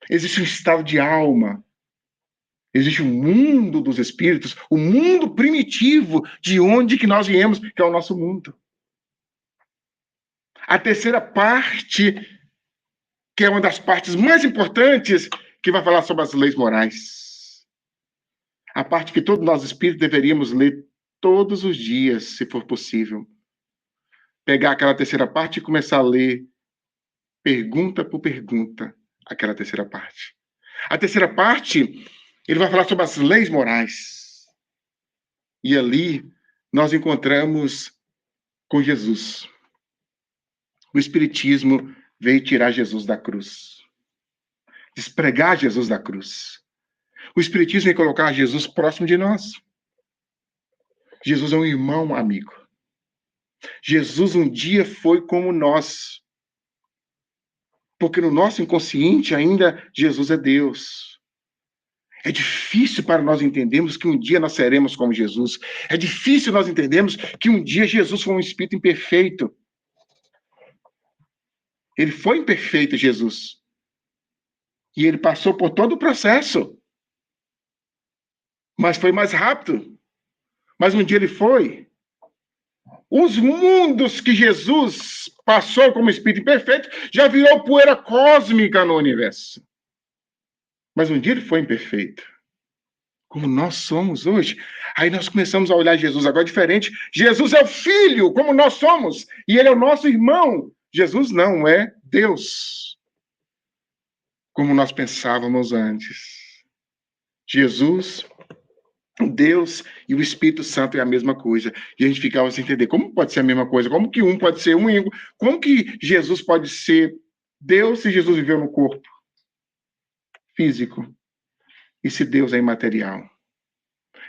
Existe um estado de alma. Existe um mundo dos espíritos, o mundo primitivo de onde que nós viemos, que é o nosso mundo. A terceira parte, que é uma das partes mais importantes, que vai falar sobre as leis morais. A parte que todos nós espíritos deveríamos ler todos os dias, se for possível. Pegar aquela terceira parte e começar a ler, pergunta por pergunta, aquela terceira parte. A terceira parte, ele vai falar sobre as leis morais. E ali nós encontramos com Jesus. O Espiritismo veio tirar Jesus da cruz. Despregar Jesus da cruz. O Espiritismo veio colocar Jesus próximo de nós. Jesus é um irmão amigo. Jesus um dia foi como nós. Porque no nosso inconsciente ainda Jesus é Deus. É difícil para nós entendermos que um dia nós seremos como Jesus. É difícil nós entendermos que um dia Jesus foi um espírito imperfeito. Ele foi imperfeito, Jesus. E ele passou por todo o processo. Mas foi mais rápido. Mas um dia ele foi. Os mundos que Jesus passou como espírito imperfeito já virou poeira cósmica no universo. Mas um dia ele foi imperfeito. Como nós somos hoje. Aí nós começamos a olhar Jesus agora diferente. Jesus é o Filho, como nós somos. E ele é o nosso irmão. Jesus não é Deus, como nós pensávamos antes. Jesus, Deus e o Espírito Santo é a mesma coisa. E a gente ficava sem entender. Como pode ser a mesma coisa? Como que um pode ser um? Como que Jesus pode ser Deus se Jesus viveu no corpo físico? E se Deus é imaterial?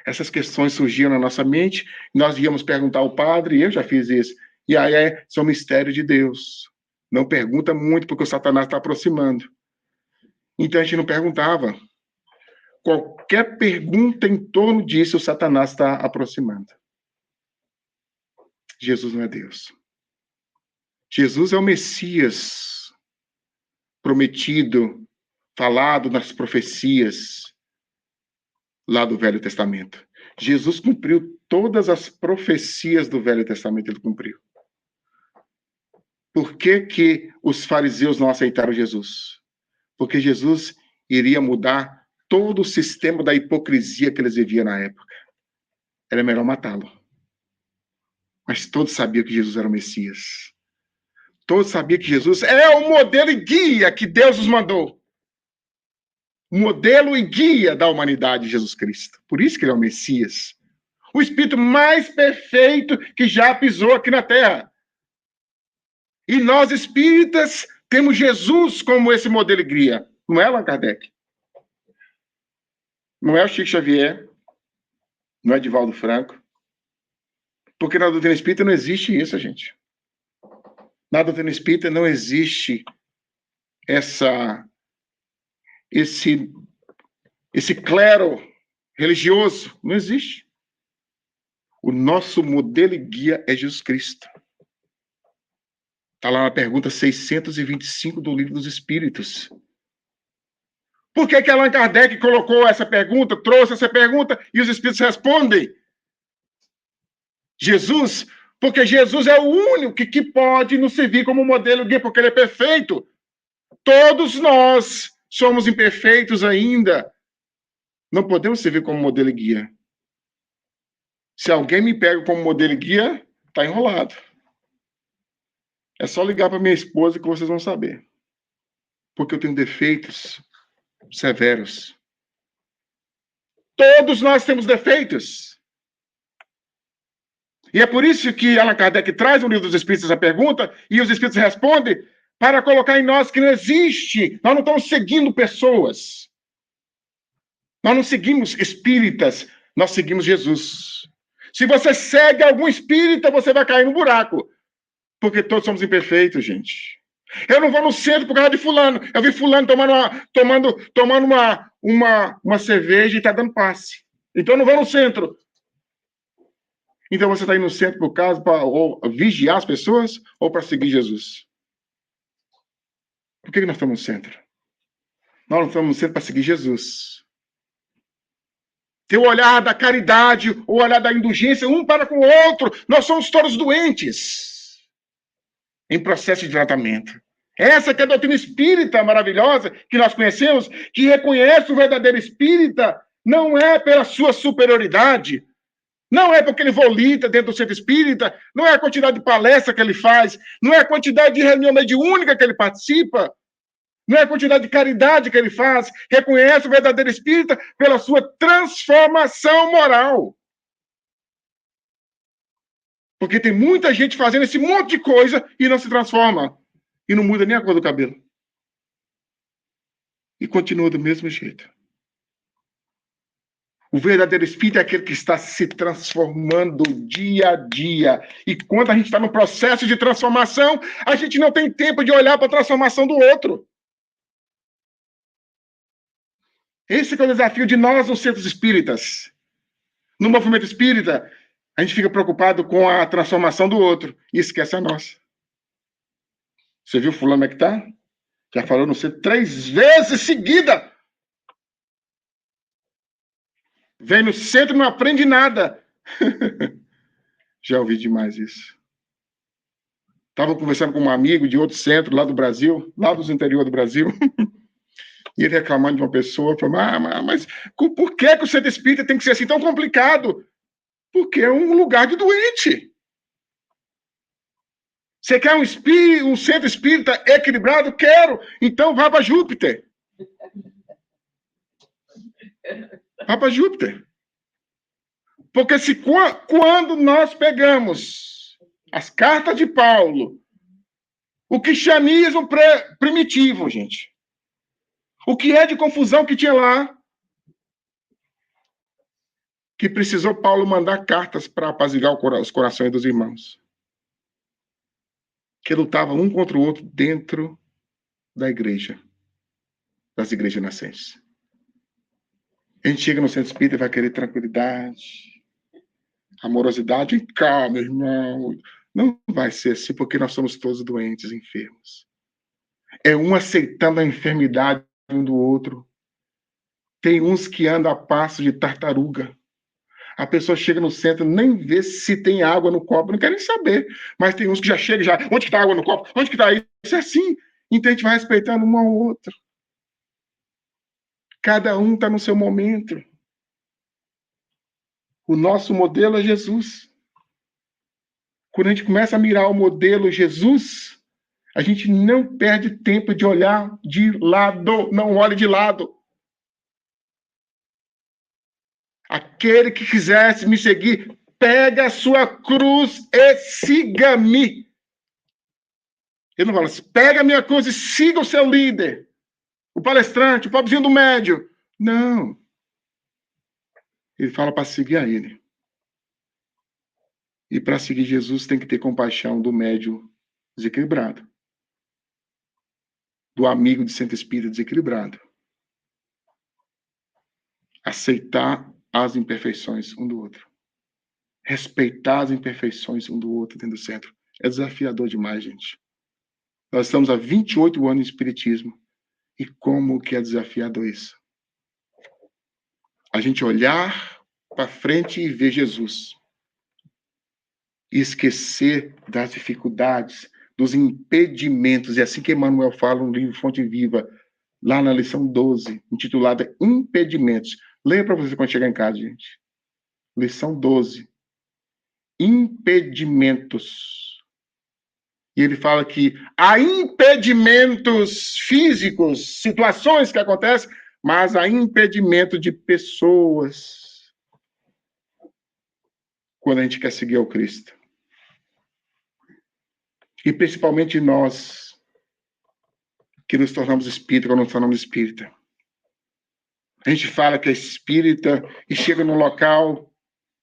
Essas questões surgiam na nossa mente, nós íamos perguntar ao padre, e eu já fiz isso. E aí são mistérios de Deus. Não pergunta muito, porque o Satanás está aproximando. Então a gente não perguntava. Qualquer pergunta em torno disso, o Satanás está aproximando. Jesus não é Deus. Jesus é o Messias prometido, falado nas profecias lá do Velho Testamento. Jesus cumpriu todas as profecias do Velho Testamento, ele cumpriu. Por que os fariseus não aceitaram Jesus? Porque Jesus iria mudar todo o sistema da hipocrisia que eles viviam na época. Era melhor matá-lo. Mas todos sabiam que Jesus era o Messias. Todos sabiam que Jesus é o modelo e guia que Deus nos mandou. O modelo e guia da humanidade, Jesus Cristo. Por isso que ele é o Messias. O Espírito mais perfeito que já pisou aqui na Terra. E nós, espíritas, temos Jesus como esse modelo e guia. Não é Allan Kardec. Não é o Chico Xavier. Não é Divaldo Franco. Porque na doutrina espírita não existe isso, gente. Na doutrina espírita não existe esse clero religioso. Não existe. O nosso modelo e guia é Jesus Cristo. Está lá na pergunta 625 do Livro dos Espíritos. Por que Allan Kardec colocou essa pergunta, trouxe essa pergunta, e os Espíritos respondem? Jesus, porque Jesus é o único que pode nos servir como modelo guia, porque ele é perfeito. Todos nós somos imperfeitos ainda. Não podemos servir como modelo guia. Se alguém me pega como modelo guia, está enrolado. É só ligar para minha esposa que vocês vão saber. Porque eu tenho defeitos severos. Todos nós temos defeitos. E é por isso que Allan Kardec traz no Livro dos Espíritos essa pergunta, e os Espíritos respondem para colocar em nós que não existe. Nós não estamos seguindo pessoas. Nós não seguimos espíritas, nós seguimos Jesus. Se você segue algum espírita, você vai cair no buraco. Porque todos somos imperfeitos, gente. Eu não vou no centro por causa de fulano. Eu vi fulano tomando uma cerveja e está dando passe. Então eu não vou no centro. Então você está indo no centro por causa para vigiar as pessoas ou para seguir Jesus? Por que nós estamos no centro? Nós não estamos no centro para seguir Jesus. Ter o olhar da caridade, o olhar da indulgência, um para com o outro. Nós somos todos doentes em processo de tratamento. Essa que é a doutrina espírita maravilhosa que nós conhecemos, que reconhece o verdadeiro espírita, não é pela sua superioridade, não é porque ele volita dentro do centro espírita, não é a quantidade de palestra que ele faz, não é a quantidade de reunião mediúnica que ele participa, não é a quantidade de caridade que ele faz, reconhece o verdadeiro espírita pela sua transformação moral. Porque tem muita gente fazendo esse monte de coisa e não se transforma. E não muda nem a cor do cabelo. E continua do mesmo jeito. O verdadeiro espírito é aquele que está se transformando dia a dia. E quando a gente está no processo de transformação, a gente não tem tempo de olhar para a transformação do outro. Esse é o desafio de nós nos centros espíritas. No movimento espírita, a gente fica preocupado com a transformação do outro e esquece a nossa. Você viu fulano é que tá? Já falou no centro 3 vezes seguida. Vem no centro e não aprende nada. Já ouvi demais isso. Estava conversando com um amigo de outro centro lá do Brasil, lá do interior do Brasil, e ele reclamando de uma pessoa, falou, mas por que o centro espírita tem que ser assim tão complicado? Porque é um lugar de doente. Você quer um centro espírita equilibrado? Quero. Então vá para Júpiter. Vá para Júpiter. Porque quando nós pegamos as cartas de Paulo, o cristianismo primitivo, gente, o que é de confusão que tinha lá, que precisou Paulo mandar cartas para apaziguar os corações dos irmãos, que lutavam um contra o outro dentro da igreja, das igrejas nascentes. A gente chega no centro espírita e vai querer tranquilidade, amorosidade, calma, irmão. Não vai ser assim, porque nós somos todos doentes, enfermos. É um aceitando a enfermidade um do outro. Tem uns que andam a passo de tartaruga. A pessoa chega no centro, nem vê se tem água no copo, não quer nem saber. Mas tem uns que já chegam, onde que está a água no copo? Onde que está isso? Isso é assim. Então a gente vai respeitando um ao outro. Cada um está no seu momento. O nosso modelo é Jesus. Quando a gente começa a mirar o modelo Jesus, a gente não perde tempo de olhar de lado, não olhe de lado. Aquele que quisesse me seguir, pega a sua cruz e siga-me. Ele não fala assim, pega a minha cruz e siga o seu líder, o palestrante, o pobrezinho do médio. Não. Ele fala para seguir a ele. E para seguir Jesus tem que ter compaixão do médio desequilibrado, do amigo de centro espírita desequilibrado. Aceitar as imperfeições um do outro. Respeitar as imperfeições um do outro dentro do centro. É desafiador demais, gente. Nós estamos há 28 anos em espiritismo. E como que é desafiador isso? A gente olhar para frente e ver Jesus. E esquecer das dificuldades, dos impedimentos. É assim que Emmanuel fala no livro Fonte Viva, lá na lição 12, intitulada Impedimentos. Leia para você quando chegar em casa, gente. Lição 12. Impedimentos. E ele fala que há impedimentos físicos, situações que acontecem, mas há impedimento de pessoas quando a gente quer seguir ao Cristo. E principalmente nós que nos tornamos espírita, quando nos tornamos espírita. A gente fala que é espírita e chega num local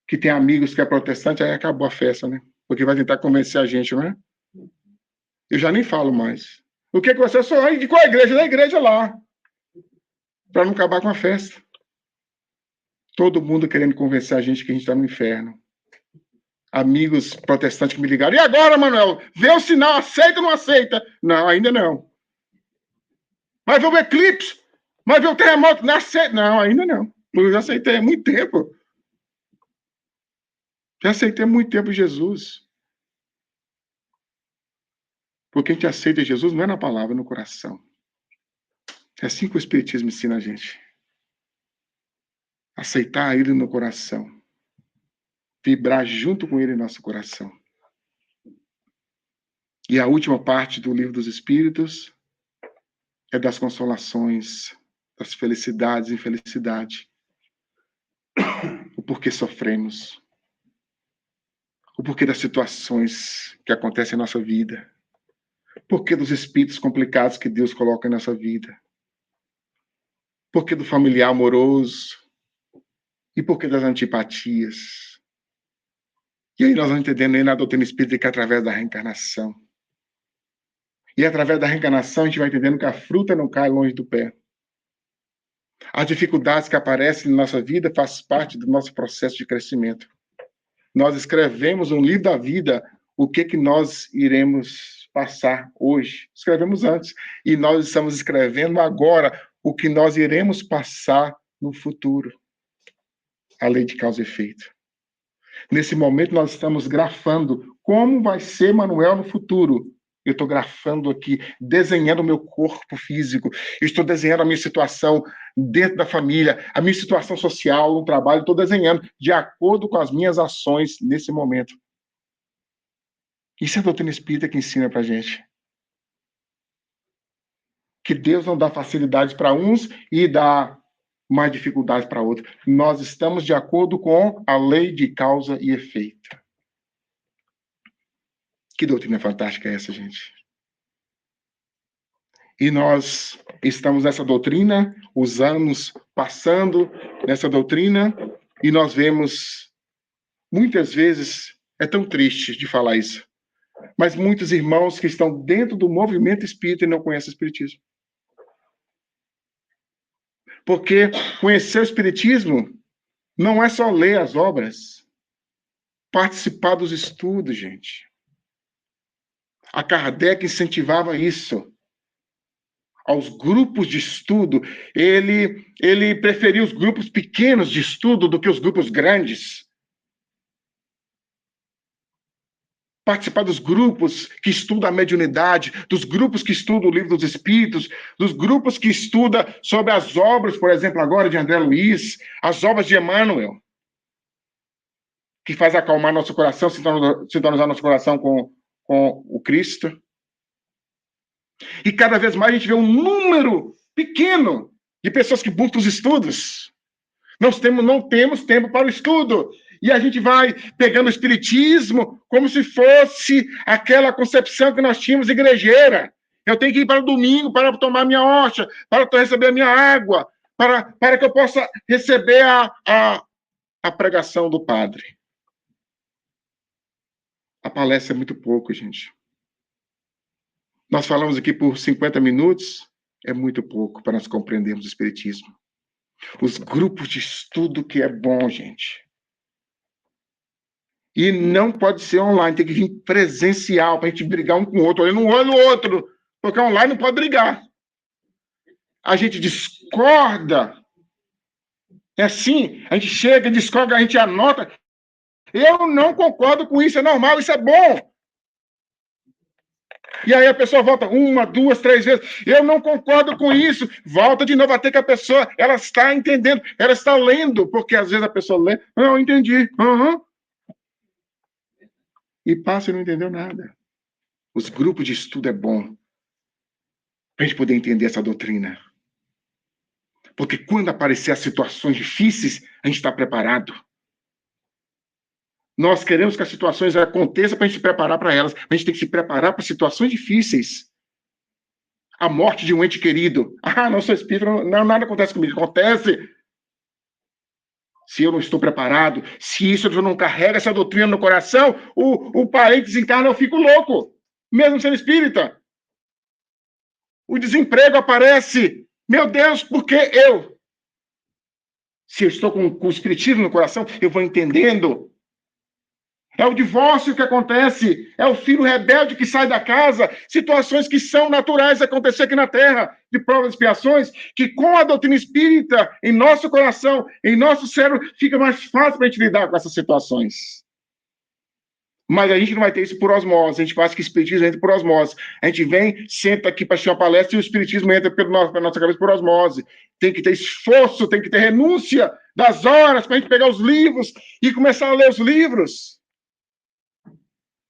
que tem amigos que é protestante, aí acabou a festa, né? Porque vai tentar convencer a gente, não é? Eu já nem falo mais. O que você só de qual igreja? Da igreja lá. Para não acabar com a festa. Todo mundo querendo convencer a gente que a gente está no inferno. Amigos protestantes que me ligaram. E agora, Manuel? Vê o sinal, aceita ou não aceita? Não, ainda não. Mas vê o eclipse? Mas vê o terremoto? Não, aceita. Não, ainda não. Eu já aceitei há muito tempo. Já aceitei há muito tempo Jesus. Porque a gente aceita Jesus não é na palavra, é no coração. É assim que o Espiritismo ensina a gente. Aceitar Ele no coração. Vibrar junto com Ele em nosso coração. E a última parte do Livro dos Espíritos é das consolações, das felicidades e infelicidade. O porquê sofremos. o porquê das situações que acontecem em nossa vida, o porquê dos espíritos complicados que Deus coloca em nossa vida, o porquê do familiar amoroso e o porquê das antipatias. E aí nós vamos entendendo aí na doutrina espírita que é através da reencarnação. E através da reencarnação a gente vai entendendo que a fruta não cai longe do pé. As dificuldades que aparecem na nossa vida fazem parte do nosso processo de crescimento. Nós escrevemos no livro da vida o que nós iremos passar hoje. Escrevemos antes. E nós estamos escrevendo agora o que nós iremos passar no futuro. A lei de causa e efeito. Nesse momento nós estamos grafando como vai ser Manuel no futuro. Eu estou grafando aqui, desenhando o meu corpo físico. Eu estou desenhando a minha situação dentro da família, a minha situação social, no trabalho. Estou desenhando de acordo com as minhas ações nesse momento. Isso é a doutrina espírita que ensina para a gente. Que Deus não dá facilidades para uns e dá mais dificuldades para outros. Nós estamos de acordo com a lei de causa e efeito. Que doutrina fantástica é essa, gente? E nós estamos nessa doutrina, os anos passando nessa doutrina, e nós vemos, muitas vezes, é tão triste de falar isso, mas muitos irmãos que estão dentro do movimento espírita e não conhecem o espiritismo. Porque conhecer o espiritismo não é só ler as obras, participar dos estudos, gente. A Kardec incentivava isso. Aos grupos de estudo, ele preferia os grupos pequenos de estudo do que os grupos grandes. Participar dos grupos que estudam a mediunidade, dos grupos que estudam o livro dos Espíritos, dos grupos que estudam sobre as obras, por exemplo, agora de André Luiz, as obras de Emmanuel, que faz acalmar nosso coração, sintonizar nosso coração com o Cristo. E cada vez mais a gente vê um número pequeno de pessoas que buscam os estudos. Não temos tempo para o estudo. E a gente vai pegando o espiritismo como se fosse aquela concepção que nós tínhamos igrejeira. Eu tenho que ir para o domingo para tomar minha hóstia, para receber a minha água, para que eu possa receber a pregação do padre. A palestra é muito pouco, gente. Nós falamos aqui por 50 minutos, é muito pouco para nós compreendermos o espiritismo. Os grupos de estudo que é bom, gente. E não pode ser online, tem que vir presencial para a gente brigar um com o outro, olhando um olho no outro, porque online não pode brigar. A gente discorda. É assim, a gente chega, discorda, a gente anota. Eu não concordo com isso, é normal, isso é bom. E aí a pessoa volta 1, 2, 3 vezes. Eu não concordo com isso. Volta de novo até que a pessoa, ela está entendendo, ela está lendo, porque às vezes a pessoa lê, eu entendi. E passa e não entendeu nada. Os grupos de estudo é bom para a gente poder entender essa doutrina. Porque quando aparecer as situações difíceis, a gente está preparado. Nós queremos que as situações aconteçam para a gente se preparar para elas. A gente tem que se preparar para situações difíceis. A morte de um ente querido. Não sou espírita, não, nada acontece comigo. Acontece. Se eu não estou preparado, se isso eu não carrego essa doutrina no coração, o parente desencarna, eu fico louco. Mesmo sendo espírita. O desemprego aparece. Meu Deus, por que eu? Se eu estou com o espiritismo no coração, eu vou entendendo. É o divórcio que acontece, é o filho rebelde que sai da casa, situações que são naturais de acontecer aqui na Terra, de provas e expiações, que com a doutrina espírita, em nosso coração, em nosso cérebro, fica mais fácil para a gente lidar com essas situações. Mas a gente não vai ter isso por osmose, a gente faz que o espiritismo entra por osmose. A gente vem, senta aqui para assistir uma palestra e o espiritismo entra pela nossa cabeça por osmose. Tem que ter esforço, tem que ter renúncia das horas para a gente pegar os livros e começar a ler os livros.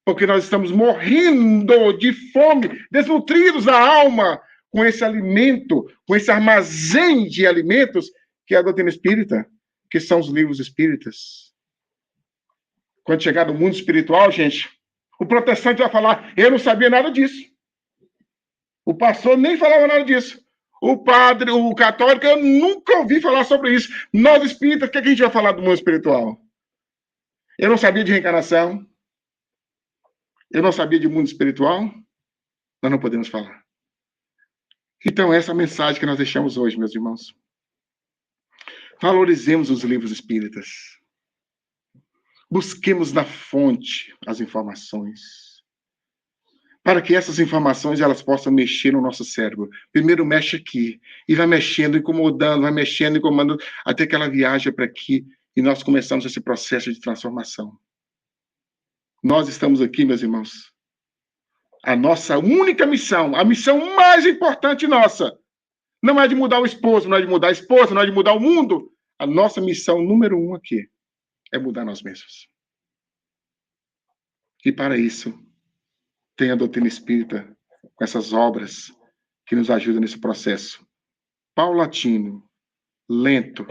Porque nós estamos morrendo de fome, desnutridos da alma, com esse alimento, com esse armazém de alimentos, que é a doutrina espírita, que são os livros espíritas. Quando chegar no mundo espiritual, gente, o protestante vai falar, eu não sabia nada disso. O pastor nem falava nada disso. O padre, o católico, eu nunca ouvi falar sobre isso. Nós espíritas, o que a gente vai falar do mundo espiritual? Eu não sabia de reencarnação. Eu não sabia de mundo espiritual. Nós não podemos falar. Então, essa é a mensagem que nós deixamos hoje, meus irmãos. Valorizemos os livros espíritas. Busquemos na fonte as informações. Para que essas informações elas possam mexer no nosso cérebro. Primeiro mexe aqui, e vai mexendo, incomodando, vai mexendo, incomodando, até que ela viaja para aqui, e nós começamos esse processo de transformação. Nós estamos aqui, meus irmãos. A nossa única missão, a missão mais importante nossa, não é de mudar o esposo, não é de mudar a esposa, não é de mudar o mundo. A nossa missão número 1 aqui é mudar nós mesmos. E para isso, tem a doutrina espírita com essas obras que nos ajudam nesse processo paulatino, lento,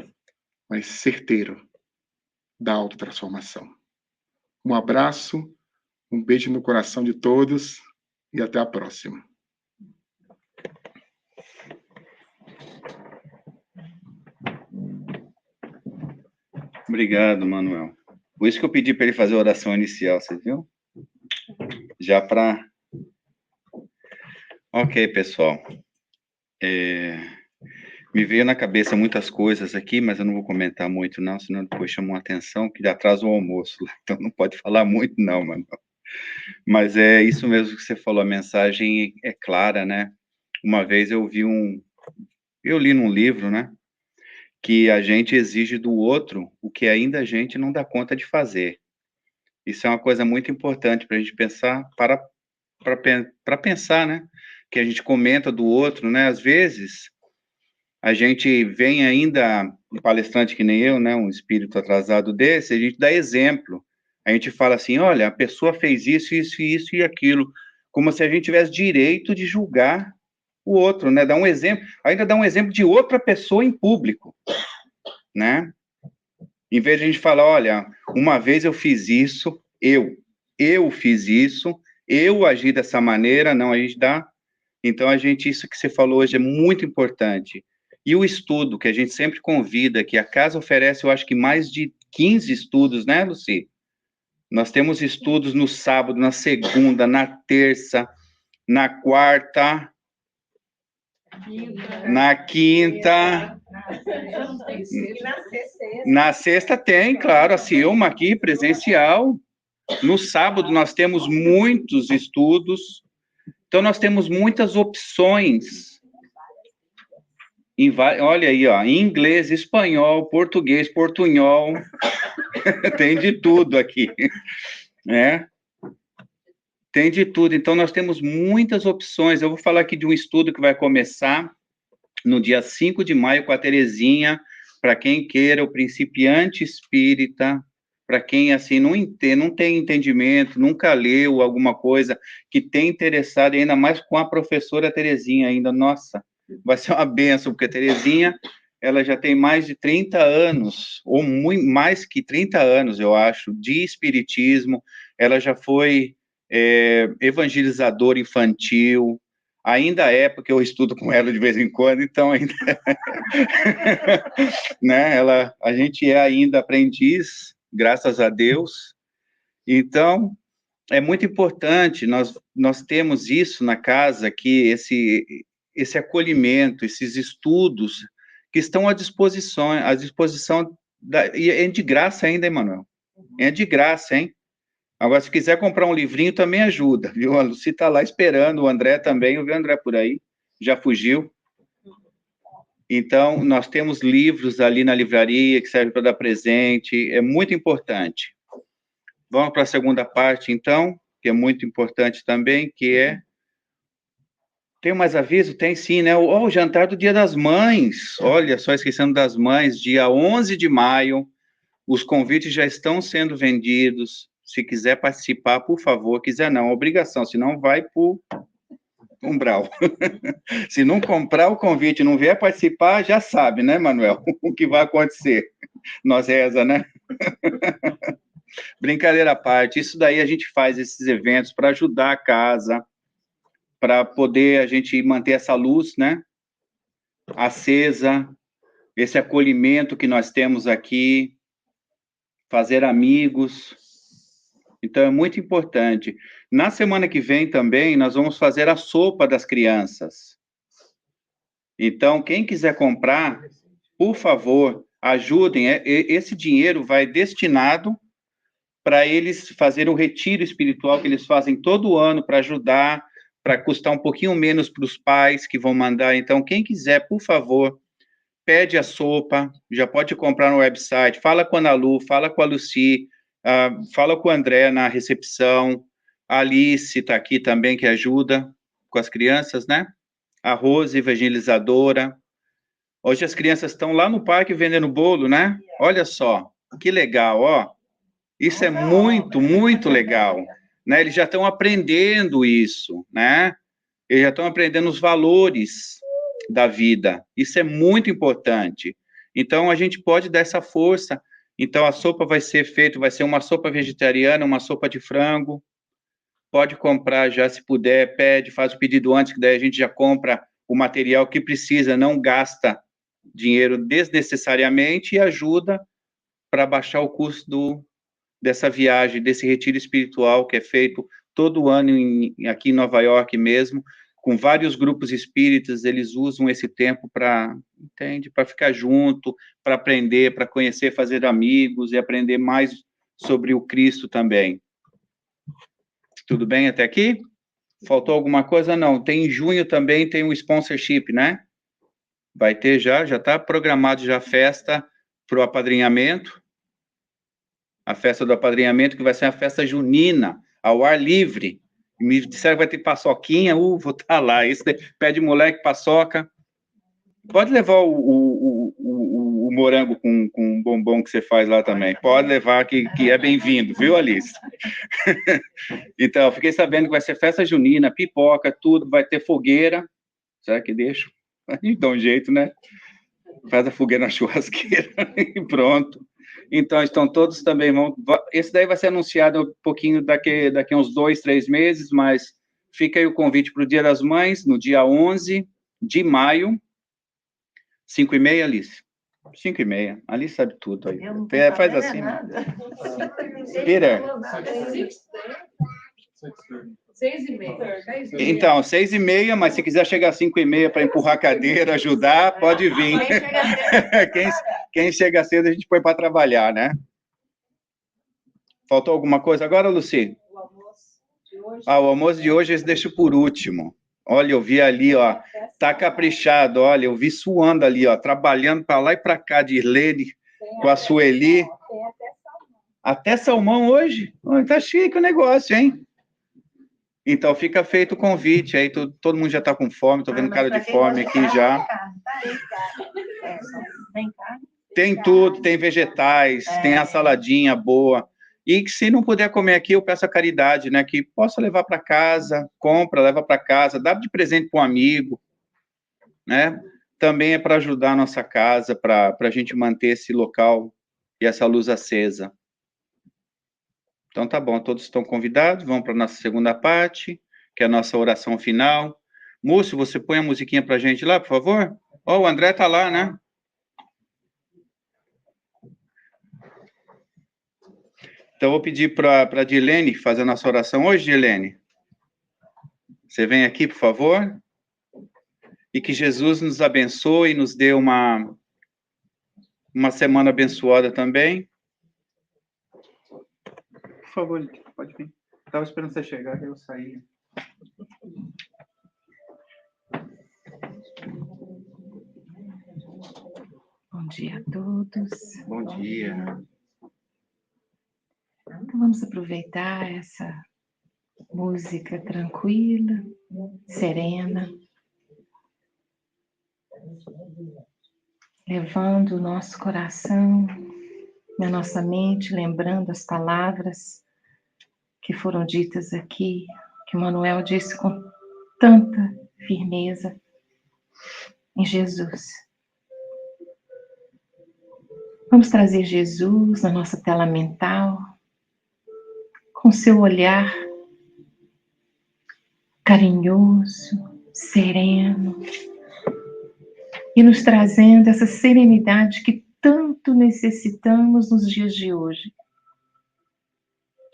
mas certeiro da autotransformação. Um abraço, um beijo no coração de todos e até a próxima. Obrigado, Manuel. Por isso que eu pedi para ele fazer a oração inicial, você viu? Já para... Ok, pessoal. Me veio na cabeça muitas coisas aqui, mas eu não vou comentar muito, não, senão depois chamam a atenção que atrasa o almoço. Então não pode falar muito, não, Manuel. Mas é isso mesmo que você falou, a mensagem é clara, né? Uma vez eu li num livro, né? Que a gente exige do outro o que ainda a gente não dá conta de fazer. Isso é uma coisa muito importante para a gente pensar, para pensar, né? Que a gente comenta do outro, né? Às vezes, a gente vem ainda, um palestrante que nem eu, né? Um espírito atrasado desse, a gente dá exemplo. A gente fala assim, olha, a pessoa fez isso, isso, isso e aquilo, como se a gente tivesse direito de julgar o outro, né? Dá um exemplo, ainda dá um exemplo de outra pessoa em público, né? Em vez de a gente falar, olha, uma vez eu fiz isso, eu fiz isso, eu agi dessa maneira, não, a gente dá. Então, isso que você falou hoje é muito importante. E o estudo, que a gente sempre convida, que a casa oferece, eu acho que mais de 15 estudos, né, Luci? Nós temos estudos no sábado, na segunda, na terça, na quarta, na quinta, na sexta tem, claro, a Cioma aqui, presencial. No sábado nós temos muitos estudos, então nós temos muitas opções. Olha aí, ó, inglês, espanhol, português, portunhol, tem de tudo aqui, né? Tem de tudo, então nós temos muitas opções. Eu vou falar aqui de um estudo que vai começar no dia 5 de maio com a Terezinha, para quem queira, o principiante espírita, para quem, assim, não tem entendimento, nunca leu alguma coisa, que tem interessado, ainda mais com a professora Terezinha ainda, nossa, vai ser uma benção, porque a Terezinha, ela já tem mais de 30 anos, ou mais que 30 anos, eu acho, de espiritismo, ela já foi evangelizadora infantil, ainda é, porque eu estudo com ela de vez em quando, então ainda... né, a gente é ainda aprendiz, graças a Deus. Então, é muito importante, nós temos isso na casa, aqui, esse acolhimento, esses estudos que estão à disposição e é de graça ainda, hein, Manuel? É de graça, hein? Agora, se quiser comprar um livrinho, também ajuda, viu? A Lucy está lá esperando, o André também, eu vi o André por aí, já fugiu. Então, nós temos livros ali na livraria que servem para dar presente, é muito importante. Vamos para a segunda parte, então, que é muito importante também, que é... Tem mais aviso? Tem sim, né? O jantar do Dia das Mães, olha, só esquecendo das mães, dia 11 de maio, os convites já estão sendo vendidos. Se quiser participar, por favor, quiser não, obrigação, senão vai por umbral. Se não comprar o convite e não vier participar, já sabe, né, Manuel, o que vai acontecer. Nós reza, né? Brincadeira à parte, isso daí a gente faz esses eventos para ajudar a casa, para poder a gente manter essa luz, né, acesa, esse acolhimento que nós temos aqui, fazer amigos. Então, é muito importante. Na semana que vem também, nós vamos fazer a sopa das crianças. Então, quem quiser comprar, por favor, ajudem. Esse dinheiro vai destinado para eles fazerem o retiro espiritual que eles fazem todo ano para ajudar, para custar um pouquinho menos para os pais que vão mandar. Então, quem quiser, por favor, pede a sopa, já pode comprar no website, fala com a Ana Lu, fala com a Lucy, fala com o André na recepção, a Alice está aqui também, que ajuda com as crianças, né? A Rose, evangelizadora. Hoje as crianças estão lá no parque vendendo bolo, né? Olha só, que legal, ó. Isso é muito, muito legal, né? Eles já estão aprendendo isso, né? Eles já estão aprendendo os valores da vida. Isso é muito importante. Então, a gente pode dar essa força. Então, a sopa vai ser feita, vai ser uma sopa vegetariana, uma sopa de frango. Pode comprar já, se puder, pede, faz o pedido antes, que daí a gente já compra o material que precisa, não gasta dinheiro desnecessariamente e ajuda para baixar o custo dessa viagem, desse retiro espiritual que é feito todo ano aqui em Nova York mesmo, com vários grupos espíritas, eles usam esse tempo para, entende, para ficar junto, para aprender, para conhecer, fazer amigos e aprender mais sobre o Cristo também. Tudo bem até aqui? Faltou alguma coisa? Não. Tem em junho também, tem um sponsorship, né? Vai ter já está programado já a festa para o apadrinhamento, a festa do apadrinhamento, que vai ser uma festa junina, ao ar livre. Me disseram que vai ter paçoquinha, vou estar lá. Esse pede moleque, paçoca. Pode levar o morango com bombom que você faz lá também. Pode levar, que é bem-vindo, viu, Alice? Então, fiquei sabendo que vai ser festa junina, pipoca, tudo, vai ter fogueira. Será que deixa? A gente dá um jeito, né? Faz a fogueira na churrasqueira e pronto. Então, estão todos também. Esse daí vai ser anunciado um pouquinho daqui a uns 2, 3 meses, mas fica aí o convite para o Dia das Mães, no dia 11 de maio, 5h30, Alice? 5h30. Alice sabe tudo aí. Faz assim. Peter. 6h30. Então, 6h30, mas se quiser chegar às 5h30 para empurrar a cadeira, ajudar, pode vir. Quem chega cedo a gente põe para trabalhar, né? Faltou alguma coisa agora, Lucy? O almoço de hoje. O almoço de hoje eu deixo por último. Olha, eu vi ali, ó, tá caprichado, olha, eu vi suando ali, ó, trabalhando para lá e para cá, de Irlene, com a Sueli. Tem até salmão. Até salmão hoje? Tá chique o negócio, hein? Então, fica feito o convite, aí todo mundo já está com fome, estou vendo cara de fome aqui já. Tem tudo, tem vegetais, tem a saladinha boa. E que se não puder comer aqui, eu peço a caridade, né? Que possa levar para casa, compra, leva para casa, dá de presente para um amigo, né? Também é para ajudar a nossa casa, para a gente manter esse local e essa luz acesa. Então, tá bom, todos estão convidados, vamos para a nossa segunda parte, que é a nossa oração final. Múcio, você põe a musiquinha para a gente lá, por favor? Ó, o André tá lá, né? Então, eu vou pedir para a Dilene fazer a nossa oração hoje, Dilene. Você vem aqui, por favor. E que Jesus nos abençoe e nos dê uma semana abençoada também. Por favor, pode vir. Estava esperando você chegar, que eu saí. Bom dia a todos. Bom dia. Então, vamos aproveitar essa música tranquila, serena, levando o nosso coração na nossa mente, lembrando as palavras que foram ditas aqui, que Manuel disse com tanta firmeza em Jesus. Vamos trazer Jesus na nossa tela mental, com seu olhar carinhoso, sereno, e nos trazendo essa serenidade que tanto necessitamos nos dias de hoje.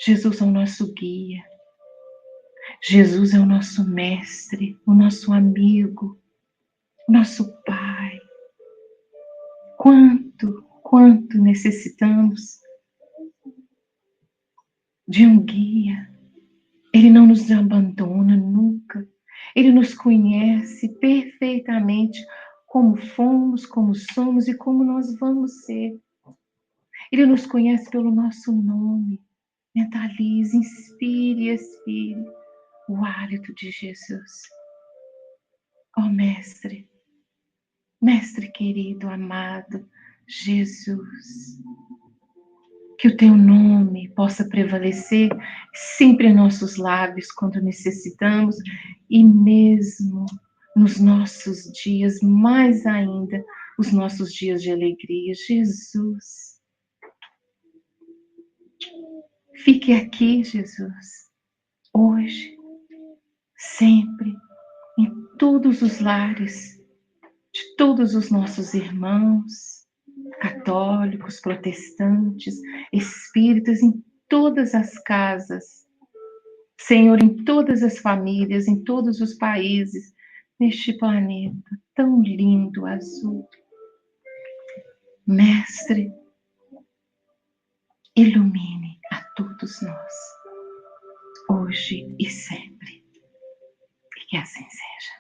Jesus é o nosso guia. Jesus é o nosso mestre, o nosso amigo, o nosso Pai. Quanto necessitamos de um guia. Ele não nos abandona nunca. Ele nos conhece perfeitamente como fomos, como somos e como nós vamos ser. Ele nos conhece pelo nosso nome. Mentalize, inspire e expire o hálito de Jesus. Ó Mestre, Mestre querido, amado, Jesus, que o teu nome possa prevalecer sempre em nossos lábios quando necessitamos e mesmo nos nossos dias, mais ainda, os nossos dias de alegria. Jesus, fique aqui, Jesus, hoje, sempre, em todos os lares de todos os nossos irmãos, católicos, protestantes, espíritas, em todas as casas, Senhor, em todas as famílias, em todos os países, neste planeta tão lindo, azul. Mestre, ilumine a todos nós, hoje e sempre. E que assim seja.